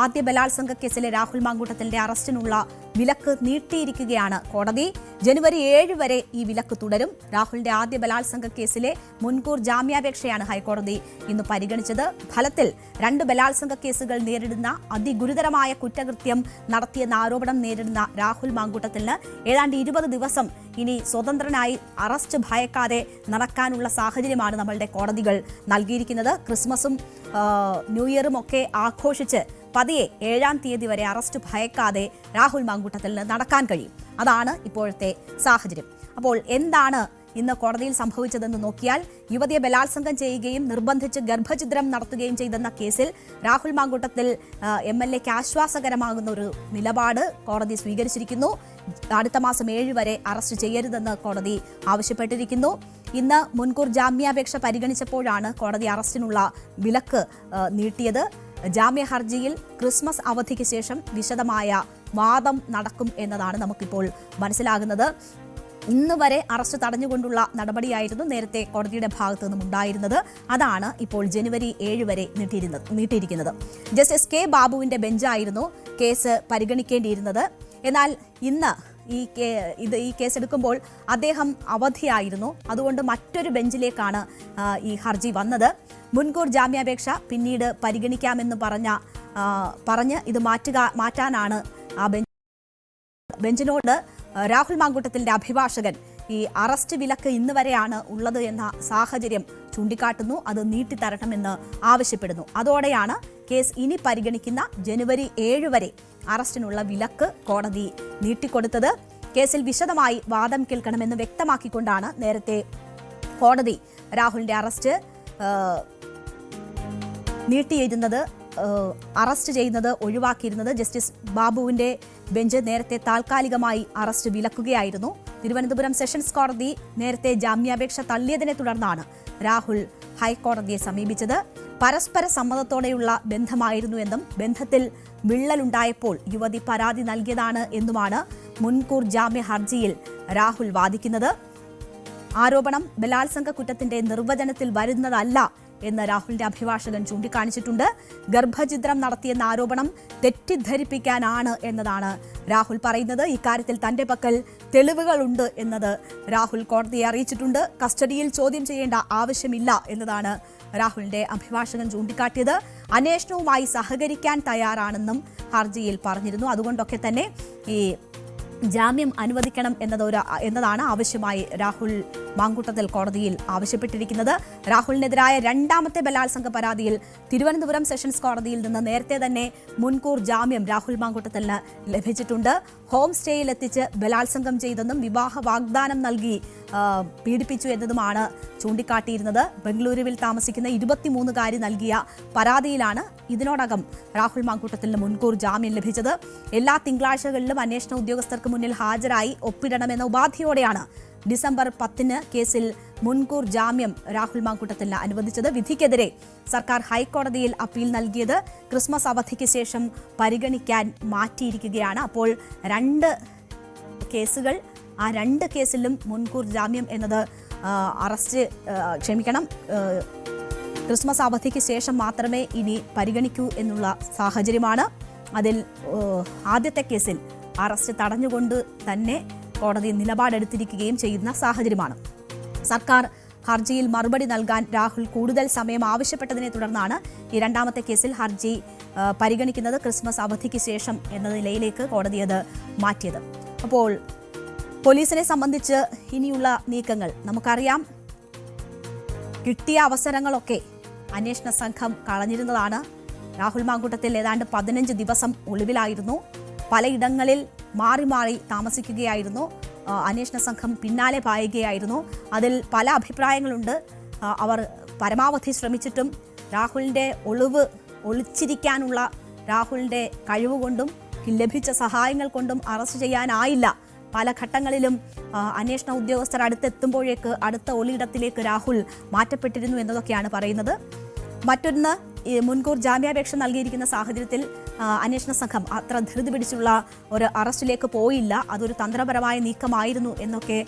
ആദ്യ ബലാത്സംഗ കേസിലെ രാഹുൽ മാങ്കൂട്ടത്തിന്റെ അറസ്റ്റിനുള്ള വിലക്ക് നീട്ടിയിരിക്കുകയാണ് കോടതി. ജനുവരി 7 വരെ ഈ വിലക്ക് തുടരും. രാഹുലിന്റെ ആദ്യ ബലാത്സംഗ കേസിലെ മുൻകൂർ ജാമ്യാപേക്ഷയാണ് ഹൈക്കോടതി ഇന്ന് പരിഗണിച്ചത്. ഫലത്തിൽ 2 ബലാത്സംഗ കേസുകൾ നേരിടുന്ന, അതിഗുരുതരമായ കുറ്റകൃത്യം നടത്തിയെന്ന ആരോപണം നേരിടുന്ന രാഹുൽ മാങ്കൂട്ടത്തിന് ഏതാണ്ട് 20 ദിവസം ഇനി സ്വതന്ത്രനായി അറസ്റ്റ് ഭയക്കാതെ നടക്കാനുള്ള സാഹചര്യമാണ് നമ്മളുടെ കോടതികൾ നൽകിയിരിക്കുന്നത്. ക്രിസ്മസും ന്യൂ ഇയറും ഒക്കെ ആഘോഷിച്ച് പതിയെ 7-ാം തീയതി വരെ അറസ്റ്റ് ഭയക്കാതെ രാഹുൽ മാങ്കൂട്ടത്തിന് നടക്കാൻ കഴിയും. അതാണ് ഇപ്പോഴത്തെ സാഹചര്യം. അപ്പോൾ എന്താണ് ഇന്ന് കോടതിയിൽ സംഭവിച്ചതെന്ന് നോക്കിയാൽ, യുവതിയെ ബലാത്സംഗം ചെയ്യുകയും നിർബന്ധിച്ച് ഗർഭഛിദ്രം നടത്തുകയും ചെയ്തെന്ന കേസിൽ രാഹുൽ മാങ്കൂട്ടത്തിൽ MLAക്ക് ആശ്വാസകരമാകുന്ന ഒരു നിലപാട് കോടതി സ്വീകരിച്ചിരിക്കുന്നു. അടുത്ത മാസം 7 വരെ അറസ്റ്റ് ചെയ്യരുതെന്ന് കോടതി ആവശ്യപ്പെട്ടിരിക്കുന്നു. ഇന്ന് മുൻകൂർ ജാമ്യാപേക്ഷ പരിഗണിച്ചപ്പോഴാണ് കോടതി അറസ്റ്റിനുള്ള വിലക്ക് നീട്ടിയത്. ജാമ്യ ഹർജിയിൽ ക്രിസ്മസ് അവധിക്ക് ശേഷം വിശദമായ വാദം നടക്കും എന്നതാണ് നമുക്കിപ്പോൾ മനസ്സിലാകുന്നത്. ഇന്ന് വരെ അറസ്റ്റ് തടഞ്ഞുകൊണ്ടുള്ള നടപടിയായിരുന്നു നേരത്തെ കോടതിയുടെ ഭാഗത്തു നിന്നും ഉണ്ടായിരുന്നത്. അതാണ് ഇപ്പോൾ ജനുവരി 7 വരെ നീട്ടിയിരിക്കുന്നത്. ജസ്റ്റിസ് കെ ബാബുവിന്റെ ബെഞ്ചായിരുന്നു കേസ് പരിഗണിക്കേണ്ടിയിരുന്നത്. എന്നാൽ ഇന്ന് ഈ കേസെടുക്കുമ്പോൾ അദ്ദേഹം അവധിയായിരുന്നു. അതുകൊണ്ട് മറ്റൊരു ബെഞ്ചിലേക്കാണ് ഈ ഹർജി വന്നത്. മുൻകൂർ ജാമ്യാപേക്ഷ പിന്നീട് പരിഗണിക്കാമെന്ന് പറഞ്ഞ് ഇത് മാറ്റാനാണ് ആ ബെഞ്ചിനോട് രാഹുൽ മാങ്കൂട്ടത്തിന്റെ അഭിഭാഷകൻ ഈ അറസ്റ്റ് വിലക്ക് ഇന്ന് വരെയാണ് ഉള്ളത് എന്ന സാഹചര്യം ചൂണ്ടിക്കാട്ടുന്നു. അത് നീട്ടിത്തരണമെന്ന് ആവശ്യപ്പെടുന്നു. അതോടെയാണ് കേസ് ഇനി പരിഗണിക്കുന്ന ജനുവരി 7 വരെ അറസ്റ്റിനുള്ള വിലക്ക് കോടതി നീട്ടിക്കൊടുത്തത്. കേസിൽ വിശദമായി വാദം കേൾക്കണമെന്ന് വ്യക്തമാക്കിക്കൊണ്ടാണ് നേരത്തെ കോടതി രാഹുലിന്റെ അറസ്റ്റ് നീട്ടിയിരുന്നത്, അറസ്റ്റ് ചെയ്യുന്നത് ഒഴിവാക്കിയിരുന്നത്. ജസ്റ്റിസ് ബാബുവിന്റെ ബെഞ്ച് നേരത്തെ താൽക്കാലികമായി അറസ്റ്റ് വിലക്കുകയായിരുന്നു. തിരുവനന്തപുരം സെഷൻസ് കോടതി നേരത്തെ ജാമ്യാപേക്ഷ തള്ളിയതിനെ തുടർന്നാണ് രാഹുൽ ഹൈക്കോടതിയെ സമീപിച്ചത്. പരസ്പര സമ്മതത്തോടെയുള്ള ബന്ധമായിരുന്നു എന്നും ബന്ധത്തിൽ വിള്ളലുണ്ടായപ്പോൾ യുവതി പരാതി നൽകിയതാണ് എന്നുമാണ് മുൻകൂർ ജാമ്യ ഹർജിയിൽ രാഹുൽ വാദിക്കുന്നത്. ആരോപണം ബലാത്സംഗ കുറ്റത്തിന്റെ നിർവചനത്തിൽ വരുന്നതല്ല എന്ന് രാഹുലിന്റെ അഭിഭാഷകൻ ചൂണ്ടിക്കാണിച്ചിട്ടുണ്ട്. ഗർഭഛിദ്രം നടത്തിയെന്ന ആരോപണം തെറ്റിദ്ധരിപ്പിക്കാനാണ് എന്നതാണ് രാഹുൽ പറയുന്നത്. ഇക്കാര്യത്തിൽ തന്റെ പക്കൽ തെളിവുകളുണ്ട് എന്നത് രാഹുൽ കോടതിയെ അറിയിച്ചിട്ടുണ്ട്. കസ്റ്റഡിയിൽ ചോദ്യം ചെയ്യേണ്ട ആവശ്യമില്ല എന്നതാണ് രാഹുലിന്റെ അഭിഭാഷകൻ ചൂണ്ടിക്കാട്ടിയത്. അന്വേഷണവുമായി സഹകരിക്കാൻ തയ്യാറാണെന്നും ഹർജിയിൽ പറഞ്ഞിരുന്നു. അതുകൊണ്ടൊക്കെ തന്നെ ഈ ജാമ്യം അനുവദിക്കണം എന്നതാണ് ആവശ്യമായി രാഹുൽ മാങ്കൂട്ടത്തിൽ കോടതിയിൽ ആവശ്യപ്പെട്ടിരിക്കുന്നത്. രാഹുലിനെതിരായ 2ാമത്തെ ബലാത്സംഗ പരാതിയിൽ തിരുവനന്തപുരം സെഷൻസ് കോടതിയിൽ നിന്ന് നേരത്തെ തന്നെ മുൻകൂർ ജാമ്യം രാഹുൽ മാങ്കൂട്ടത്തിന് ലഭിച്ചിട്ടുണ്ട്. ഹോം സ്റ്റേയിൽ എത്തിച്ച് ബലാത്സംഗം ചെയ്തെന്നും വിവാഹ വാഗ്ദാനം നൽകി പീഡിപ്പിച്ചു എന്നതുമാണ് ചൂണ്ടിക്കാട്ടിയിരുന്നത്. ബംഗളൂരുവിൽ താമസിക്കുന്ന 23-കാരി നൽകിയ പരാതിയിലാണ് ഇതിനോടകം രാഹുൽ മാങ്കൂട്ടത്തിന് മുൻകൂർ ജാമ്യം ലഭിച്ചത്. എല്ലാ തിങ്കളാഴ്ചകളിലും അന്വേഷണ ഉദ്യോഗസ്ഥർക്ക് മുന്നിൽ ഹാജരായി ഒപ്പിടണമെന്ന ഉപാധിയോടെയാണ് ഡിസംബർ 10 കേസിൽ മുൻകൂർ ജാമ്യം രാഹുൽ മാങ്കൂട്ടത്തിന് അനുവദിച്ചത്. വിധിക്കെതിരെ സർക്കാർ ഹൈക്കോടതിയിൽ അപ്പീൽ നൽകിയത് ക്രിസ്മസ് അവധിക്ക് ശേഷം പരിഗണിക്കാൻ മാറ്റിയിരിക്കുകയാണ്. അപ്പോൾ 2 കേസുകൾ, ആ 2 കേസിലും മുൻകൂർ ജാമ്യം എന്നത് ക്രിസ്മസ് അവധിക്ക് ശേഷം മാത്രമേ ഇനി പരിഗണിക്കൂ എന്നുള്ള സാഹചര്യമാണ്. അതിൽ ആദ്യത്തെ കേസിൽ അറസ്റ്റ് തടഞ്ഞുകൊണ്ട് തന്നെ കോടതി നിലപാടെടുത്തിരിക്കുകയും ചെയ്യുന്ന സാഹചര്യമാണ്. സർക്കാർ ഹർജിയിൽ മറുപടി നൽകാൻ രാഹുൽ കൂടുതൽ സമയം ആവശ്യപ്പെട്ടതിനെ തുടർന്നാണ് ഈ 2ാമത്തെ കേസിൽ ഹർജി പരിഗണിക്കുന്നത് ക്രിസ്മസ് അവധിക്ക് ശേഷം എന്ന നിലയിലേക്ക് കോടതി അത് മാറ്റിയത്. അപ്പോൾ പോലീസിനെ സംബന്ധിച്ച് ഇനിയുള്ള നീക്കങ്ങൾ നമുക്കറിയാം. കിട്ടിയ അവസരങ്ങളൊക്കെ അന്വേഷണ സംഘം കളഞ്ഞിരുന്നതാണ്. രാഹുൽ മാങ്കൂട്ടത്തിൽ ഏതാണ്ട് 15 ദിവസം ഒളിവിലായിരുന്നു. പലയിടങ്ങളിൽ മാറി മാറി താമസിക്കുകയായിരുന്നു. അന്വേഷണ സംഘം പിന്നാലെ പായുകയായിരുന്നു. അതിൽ പല അഭിപ്രായങ്ങളുണ്ട്. അവർ പരമാവധി ശ്രമിച്ചിട്ടും രാഹുലിൻ്റെ ഒളിച്ചിരിക്കാനുള്ള രാഹുലിൻ്റെ കഴിവുകൊണ്ടും ലഭിച്ച സഹായങ്ങൾ കൊണ്ടും അറസ്റ്റ് ചെയ്യാനായില്ല പല ഘട്ടങ്ങളിലും അന്വേഷണ ഉദ്യോഗസ്ഥർ അടുത്തെത്തുമ്പോഴേക്ക് അടുത്ത ഒളിയിടത്തിലേക്ക് രാഹുൽ മാറ്റപ്പെട്ടിരുന്നു എന്നതൊക്കെയാണ് പറയുന്നത്. മറ്റൊന്ന്, മുൻകൂർ ജാമ്യാപേക്ഷ നൽകിയിരിക്കുന്ന സാഹചര്യത്തിൽ അന്വേഷണ സംഘം അത്ര ധൃതി പിടിച്ചുള്ള ഒരു അറസ്റ്റിലേക്ക് പോയില്ല, അതൊരു തന്ത്രപരമായ നീക്കമായിരുന്നു എന്നൊക്കെ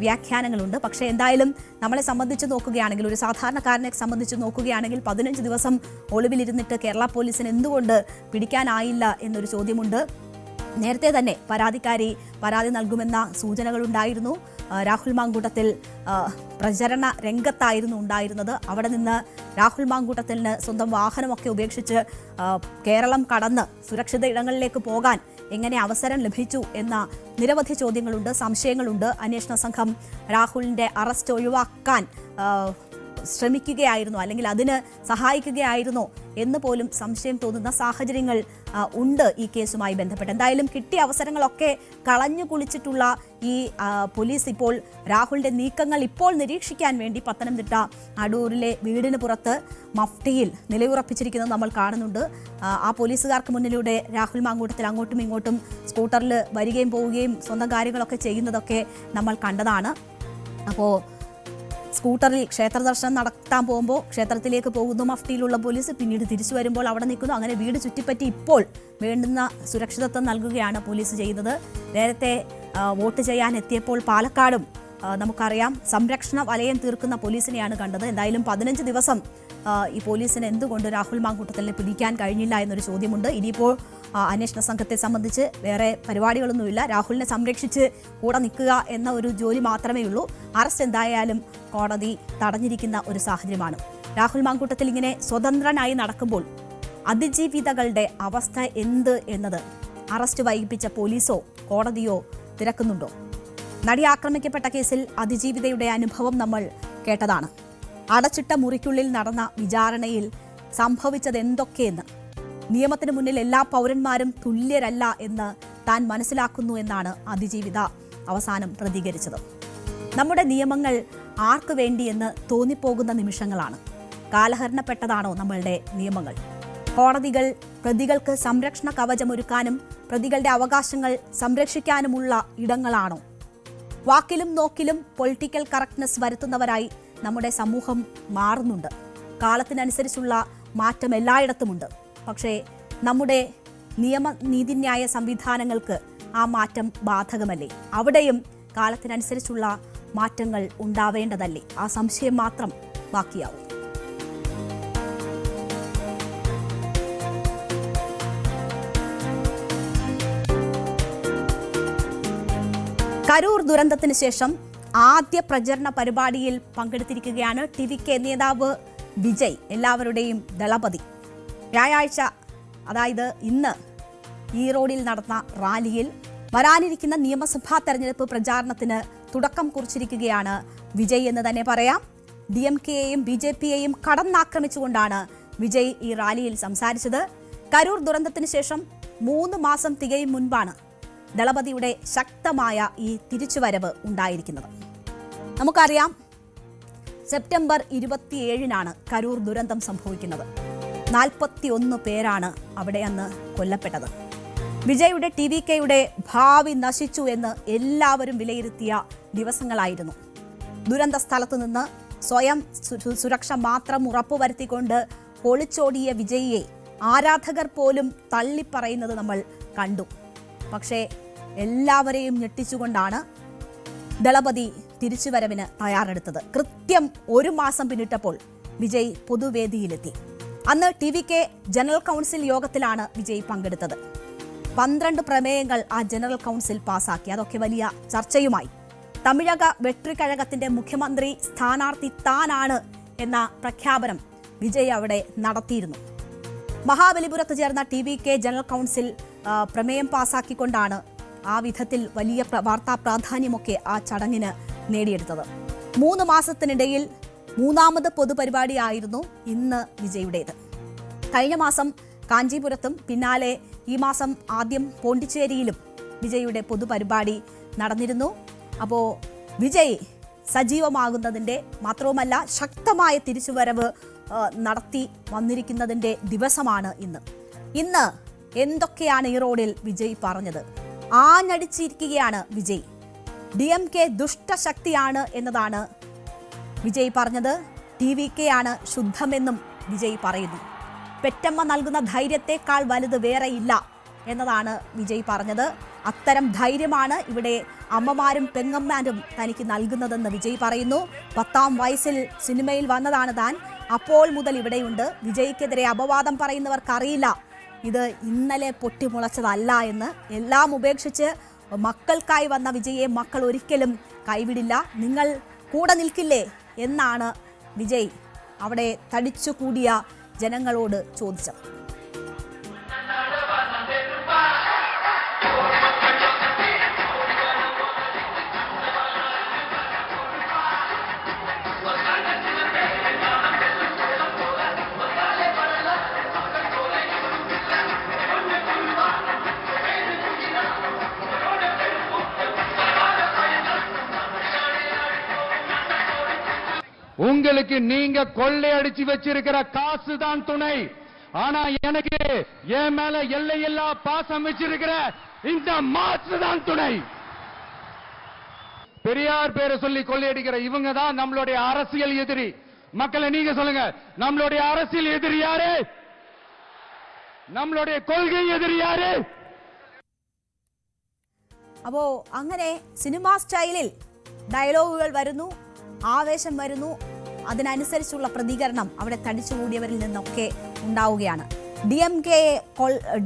വ്യാഖ്യാനങ്ങളുണ്ട്. പക്ഷേ എന്തായാലും നമ്മളെ സംബന്ധിച്ച് നോക്കുകയാണെങ്കിൽ, ഒരു സാധാരണക്കാരനെ സംബന്ധിച്ച് നോക്കുകയാണെങ്കിൽ 15 ദിവസം ഒളിവിലിരുന്നിട്ട് കേരള പോലീസിന് എന്തുകൊണ്ട് പിടിക്കാനായില്ല എന്നൊരു ചോദ്യമുണ്ട്. നേരത്തെ തന്നെ പരാതിക്കാരി പരാതി നൽകുമെന്ന സൂചനകളുണ്ടായിരുന്നു. രാഹുൽ മാങ്കൂട്ടത്തിൽ പ്രചരണ രംഗത്തായിരുന്നു ഉണ്ടായിരുന്നത്. അവിടെ നിന്ന് രാഹുൽ മാങ്കൂട്ടത്തിന് സ്വന്തം വാഹനമൊക്കെ ഉപേക്ഷിച്ച് കേരളം കടന്ന് സുരക്ഷിത ഇടങ്ങളിലേക്ക് പോകാൻ എങ്ങനെ അവസരം ലഭിച്ചു എന്ന നിരവധി ചോദ്യങ്ങളുണ്ട്, സംശയങ്ങളുണ്ട്. അന്വേഷണ സംഘം രാഹുലിന്റെ അറസ്റ്റ് ഒഴിവാക്കാൻ ശ്രമിക്കുകയായിരുന്നോ അല്ലെങ്കിൽ അതിന് സഹായിക്കുകയായിരുന്നോ എന്ന് പോലും സംശയം തോന്നുന്ന സാഹചര്യങ്ങൾ ഉണ്ട് ഈ കേസുമായി ബന്ധപ്പെട്ട്. എന്തായാലും കിട്ടിയ അവസരങ്ങളൊക്കെ കളഞ്ഞു കുളിച്ചിട്ടുള്ള ഈ പോലീസ് ഇപ്പോൾ രാഹുലിന്റെ നീക്കങ്ങൾ ഇപ്പോൾ നിരീക്ഷിക്കാൻ വേണ്ടി പത്തനംതിട്ട അടൂരിലെ വീടിന് പുറത്ത് മഫ്റ്റിയിൽ നിലയുറപ്പിച്ചിരിക്കുന്നത് നമ്മൾ കാണുന്നുണ്ട്. ആ പോലീസുകാർക്ക് മുന്നിലൂടെ രാഹുൽ മാങ്കൂട്ടത്തിൽ അങ്ങോട്ടും ഇങ്ങോട്ടും സ്കൂട്ടറിൽ വരികയും പോവുകയും സ്വന്തം കാര്യങ്ങളൊക്കെ ചെയ്യുന്നതൊക്കെ നമ്മൾ കണ്ടതാണ്. അപ്പോൾ സ്കൂട്ടറിൽ ക്ഷേത്ര ദർശനം നടത്താൻ പോകുമ്പോൾ ക്ഷേത്രത്തിലേക്ക് പോകുന്നു മഫ്റ്റിയിലുള്ള പോലീസ്, പിന്നീട് തിരിച്ചു വരുമ്പോൾ അവിടെ നിൽക്കുന്നു. അങ്ങനെ വീട് ചുറ്റിപ്പറ്റി ഇപ്പോൾ വേണ്ടുന്ന സുരക്ഷിതത്വം നൽകുകയാണ് പോലീസ് ചെയ്യുന്നത്. നേരത്തെ വോട്ട് ചെയ്യാൻ എത്തിയപ്പോൾ പാലക്കാടും നമുക്കറിയാം സംരക്ഷണ വലയം തീർക്കുന്ന പോലീസിനെയാണ് കണ്ടത്. എന്തായാലും 15 ദിവസം ഈ പോലീസിന് എന്തുകൊണ്ട് രാഹുൽ മാങ്കൂട്ടത്തിനെ പിടിക്കാൻ കഴിഞ്ഞില്ല എന്നൊരു ചോദ്യമുണ്ട്. ഇനിയിപ്പോൾ അന്വേഷണ സംഘത്തെ സംബന്ധിച്ച് വേറെ പരിപാടികളൊന്നുമില്ല, രാഹുലിനെ സംരക്ഷിച്ച് കൂടെ നിൽക്കുക എന്ന ഒരു ജോലി മാത്രമേ ഉള്ളൂ. അറസ്റ്റ് എന്തായാലും കോടതി തടഞ്ഞിരിക്കുന്ന ഒരു സാഹചര്യമാണ്. രാഹുൽ മാങ്കൂട്ടത്തിൽ ഇങ്ങനെ സ്വതന്ത്രനായി നടക്കുമ്പോൾ അതിജീവിതകളുടെ അവസ്ഥ എന്ത് എന്നത് അറസ്റ്റ് വൈകിപ്പിച്ച പോലീസോ കോടതിയോ തിരക്കുന്നുണ്ടോ? നടി ആക്രമിക്കപ്പെട്ട കേസിൽ അതിജീവിതയുടെ അനുഭവം നമ്മൾ കേട്ടതാണ്. അടച്ചിട്ട മുറിക്കുള്ളിൽ നടന്ന വിചാരണയിൽ സംഭവിച്ചത് എന്തൊക്കെയെന്ന്, നിയമത്തിന് മുന്നിൽ എല്ലാ പൗരന്മാരും തുല്യരല്ല എന്ന് താൻ മനസ്സിലാക്കുന്നു എന്നാണ് അതിജീവിത അവസാനം പ്രതികരിച്ചത്. നമ്മുടെ നിയമങ്ങൾ ആർക്കു വേണ്ടിയെന്ന് തോന്നിപ്പോകുന്ന നിമിഷങ്ങളാണ്. കാലഹരണപ്പെട്ടതാണോ നമ്മളുടെ നിയമങ്ങൾ? കോടതികൾ പ്രതികൾക്ക് സംരക്ഷണ കവചമൊരുക്കാനും പ്രതികളുടെ അവകാശങ്ങൾ സംരക്ഷിക്കാനുമുള്ള ഇടങ്ങളാണോ? വാക്കിലും നോക്കിലും പൊളിറ്റിക്കൽ കറക്റ്റ്നെസ് വരുത്തുന്നവരായി നമ്മുടെ സമൂഹം മാറുന്നുണ്ട്. കാലത്തിനനുസരിച്ചുള്ള മാറ്റം എല്ലായിടത്തുമുണ്ട്. പക്ഷേ നമ്മുടെ നീതിന്യായ സംവിധാനങ്ങൾക്ക് ആ മാറ്റം ബാധകമല്ലേ? അവിടെയും കാലത്തിനനുസരിച്ചുള്ള മാറ്റങ്ങൾ ഉണ്ടാവേണ്ടതല്ലേ? ആ സംശയം മാത്രം ബാക്കിയാവും. കരൂർ ദുരന്തത്തിന് ശേഷം ആദ്യ പ്രചരണ പരിപാടിയിൽ പങ്കെടുത്തിരിക്കുകയാണ് TVK നേതാവ് വിജയ്, എല്ലാവരുടെയും ദളപതി. വ്യാഴാഴ്ച, അതായത് ഇന്ന് ഈറോഡിൽ നടന്ന റാലിയിൽ വരാനിരിക്കുന്ന നിയമസഭാ തെരഞ്ഞെടുപ്പ് പ്രചാരണത്തിന് തുടക്കം കുറിച്ചിരിക്കുകയാണ് വിജയ് എന്ന് തന്നെ പറയാം. DMK-യെയും BJP-യെയും കടന്നാക്രമിച്ചുകൊണ്ടാണ് വിജയ് ഈ റാലിയിൽ സംസാരിച്ചത്. കരൂർ ദുരന്തത്തിന് ശേഷം 3 മാസം തികയും മുൻപാണ് ദളപതിയുടെ ശക്തമായ ഈ തിരിച്ചുവരവ് ഉണ്ടായിരിക്കുന്നത്. നമുക്കറിയാം, സെപ്റ്റംബർ 27-നാണ് കരൂർ ദുരന്തം സംഭവിക്കുന്നത്. 41 പേരാണ് അവിടെ അന്ന് കൊല്ലപ്പെട്ടത്. വിജയുടെ TVK-യുടെ ഭാവി നശിച്ചു എന്ന് എല്ലാവരും വിലയിരുത്തിയ ദിവസങ്ങളായിരുന്നു. ദുരന്ത സ്ഥലത്തു നിന്ന് സ്വയം സുരക്ഷ മാത്രം ഉറപ്പുവരുത്തിക്കൊണ്ട് ഒളിച്ചോടിയ വിജയിയെ ആരാധകർ പോലും തള്ളിപ്പറയുന്നത് നമ്മൾ കണ്ടു. പക്ഷേ എല്ലാവരെയും ഞെട്ടിച്ചുകൊണ്ടാണ് ദളപതി തിരിച്ചുവരവിന് തയ്യാറെടുത്തത്. കൃത്യം 1 മാസം പിന്നിട്ടപ്പോൾ വിജയ് പൊതുവേദിയിലെത്തി. അന്ന് TVK ജനറൽ കൗൺസിൽ യോഗത്തിലാണ് വിജയ് പങ്കെടുത്തത്. 12 പ്രമേയങ്ങൾ ആ ജനറൽ കൗൺസിൽ പാസാക്കി. അതൊക്കെ വലിയ ചർച്ചയുമായി. തമിഴക വെട്രിക്കഴകത്തിന്റെ മുഖ്യമന്ത്രി സ്ഥാനാർത്ഥി താനാണ് എന്ന പ്രഖ്യാപനം വിജയ് അവിടെ നടത്തിയിരുന്നു. മഹാബലിപുരത്ത് ചേർന്ന TVK ജനറൽ കൗൺസിൽ പ്രമേയം പാസാക്കിക്കൊണ്ടാണ് ആ വിധത്തിൽ വലിയ വാർത്താ പ്രാധാന്യമൊക്കെ ആ ചടങ്ങിന് നേടിയെടുത്തത്. 3 മാസത്തിനിടയിൽ 3ാമത് പൊതുപരിപാടിയായിരുന്നു ഇന്ന് വിജയുടേത്. കഴിഞ്ഞ മാസം കാഞ്ചീപുരത്തും പിന്നാലെ ഈ മാസം ആദ്യം പോണ്ടിച്ചേരിയിലും വിജയുടെ പൊതുപരിപാടി നടന്നിരുന്നു. അപ്പോൾ വിജയ് സജീവമാകുന്നതിൻ്റെ മാത്രവുമല്ല ശക്തമായ തിരിച്ചുവരവ് നടത്തി വന്നിരിക്കുന്നതിൻ്റെ ദിവസമാണ് ഇന്ന് എന്തൊക്കെയാണ് ഈ റോഡിൽ വിജയ് പറഞ്ഞത്? ആഞ്ഞടിച്ചിരിക്കുകയാണ് വിജയ്. DMK ദുഷ്ടശക്തിയാണ് എന്നതാണ് വിജയ് പറഞ്ഞത്. TVK ആണ് ശുദ്ധമെന്നും വിജയ് പറയുന്നു. പെറ്റമ്മ നൽകുന്ന ധൈര്യത്തെക്കാൾ വലുത് വേറെ ഇല്ല എന്നതാണ് വിജയ് പറഞ്ഞത്. അത്തരം ധൈര്യമാണ് ഇവിടെ അമ്മമാരും പെങ്ങന്മാരും തനിക്ക് നൽകുന്നതെന്ന് വിജയ് പറയുന്നു. 10ാം വയസ്സിൽ സിനിമയിൽ വന്നതാണ് താൻ. അപ്പോൾ മുതൽ ഇവിടെയുണ്ട്. വിജയ്ക്കെതിരെ അപവാദം പറയുന്നവർക്കറിയില്ല ഇത് ഇന്നലെ പൊട്ടിമുളച്ചതല്ല എന്ന്. എല്ലാം ഉപേക്ഷിച്ച് മക്കൾക്കായി വന്ന വിജയെ മക്കൾ ഒരിക്കലും കൈവിടില്ല, നിങ്ങൾ കൂടെ നിൽക്കില്ലേ എന്നാണ് വിജയ് അവിടെ തടിച്ചുകൂടിയ ജനങ്ങളോട് ചോദിച്ചത്. உங்களுக்கு நீங்க கொள்ளையடிச்சு வச்சிருக்கிற காசு தான் துணை, ஆனா எனக்கு என் மேல எல்லையில்லா பாசம் வச்சிருக்கிற இந்த மாசு தான் துணை. பெரியார் பேரை சொல்லி கொள்ளையடிக்கிற இவங்க தான் நம்மளுடைய அரசியல் எதிரி. மக்களை நீங்க சொல்லுங்க, நம்மளுடைய அரசியல் எதிரி யாரு? நம்மளுடைய கொள்கை எதிரி யாரு? അപ്പോ അങ്ങനെ സിനിമാ സ്റ്റൈലിൽ ഡയലോഗുകൾ വരുന്നു, ആവേശം വരുന്നു, അതിനനുസരിച്ചുള്ള പ്രതികരണം അവിടെ തടിച്ചുകൂടിയവരിൽ നിന്നൊക്കെ ഉണ്ടാവുകയാണ്.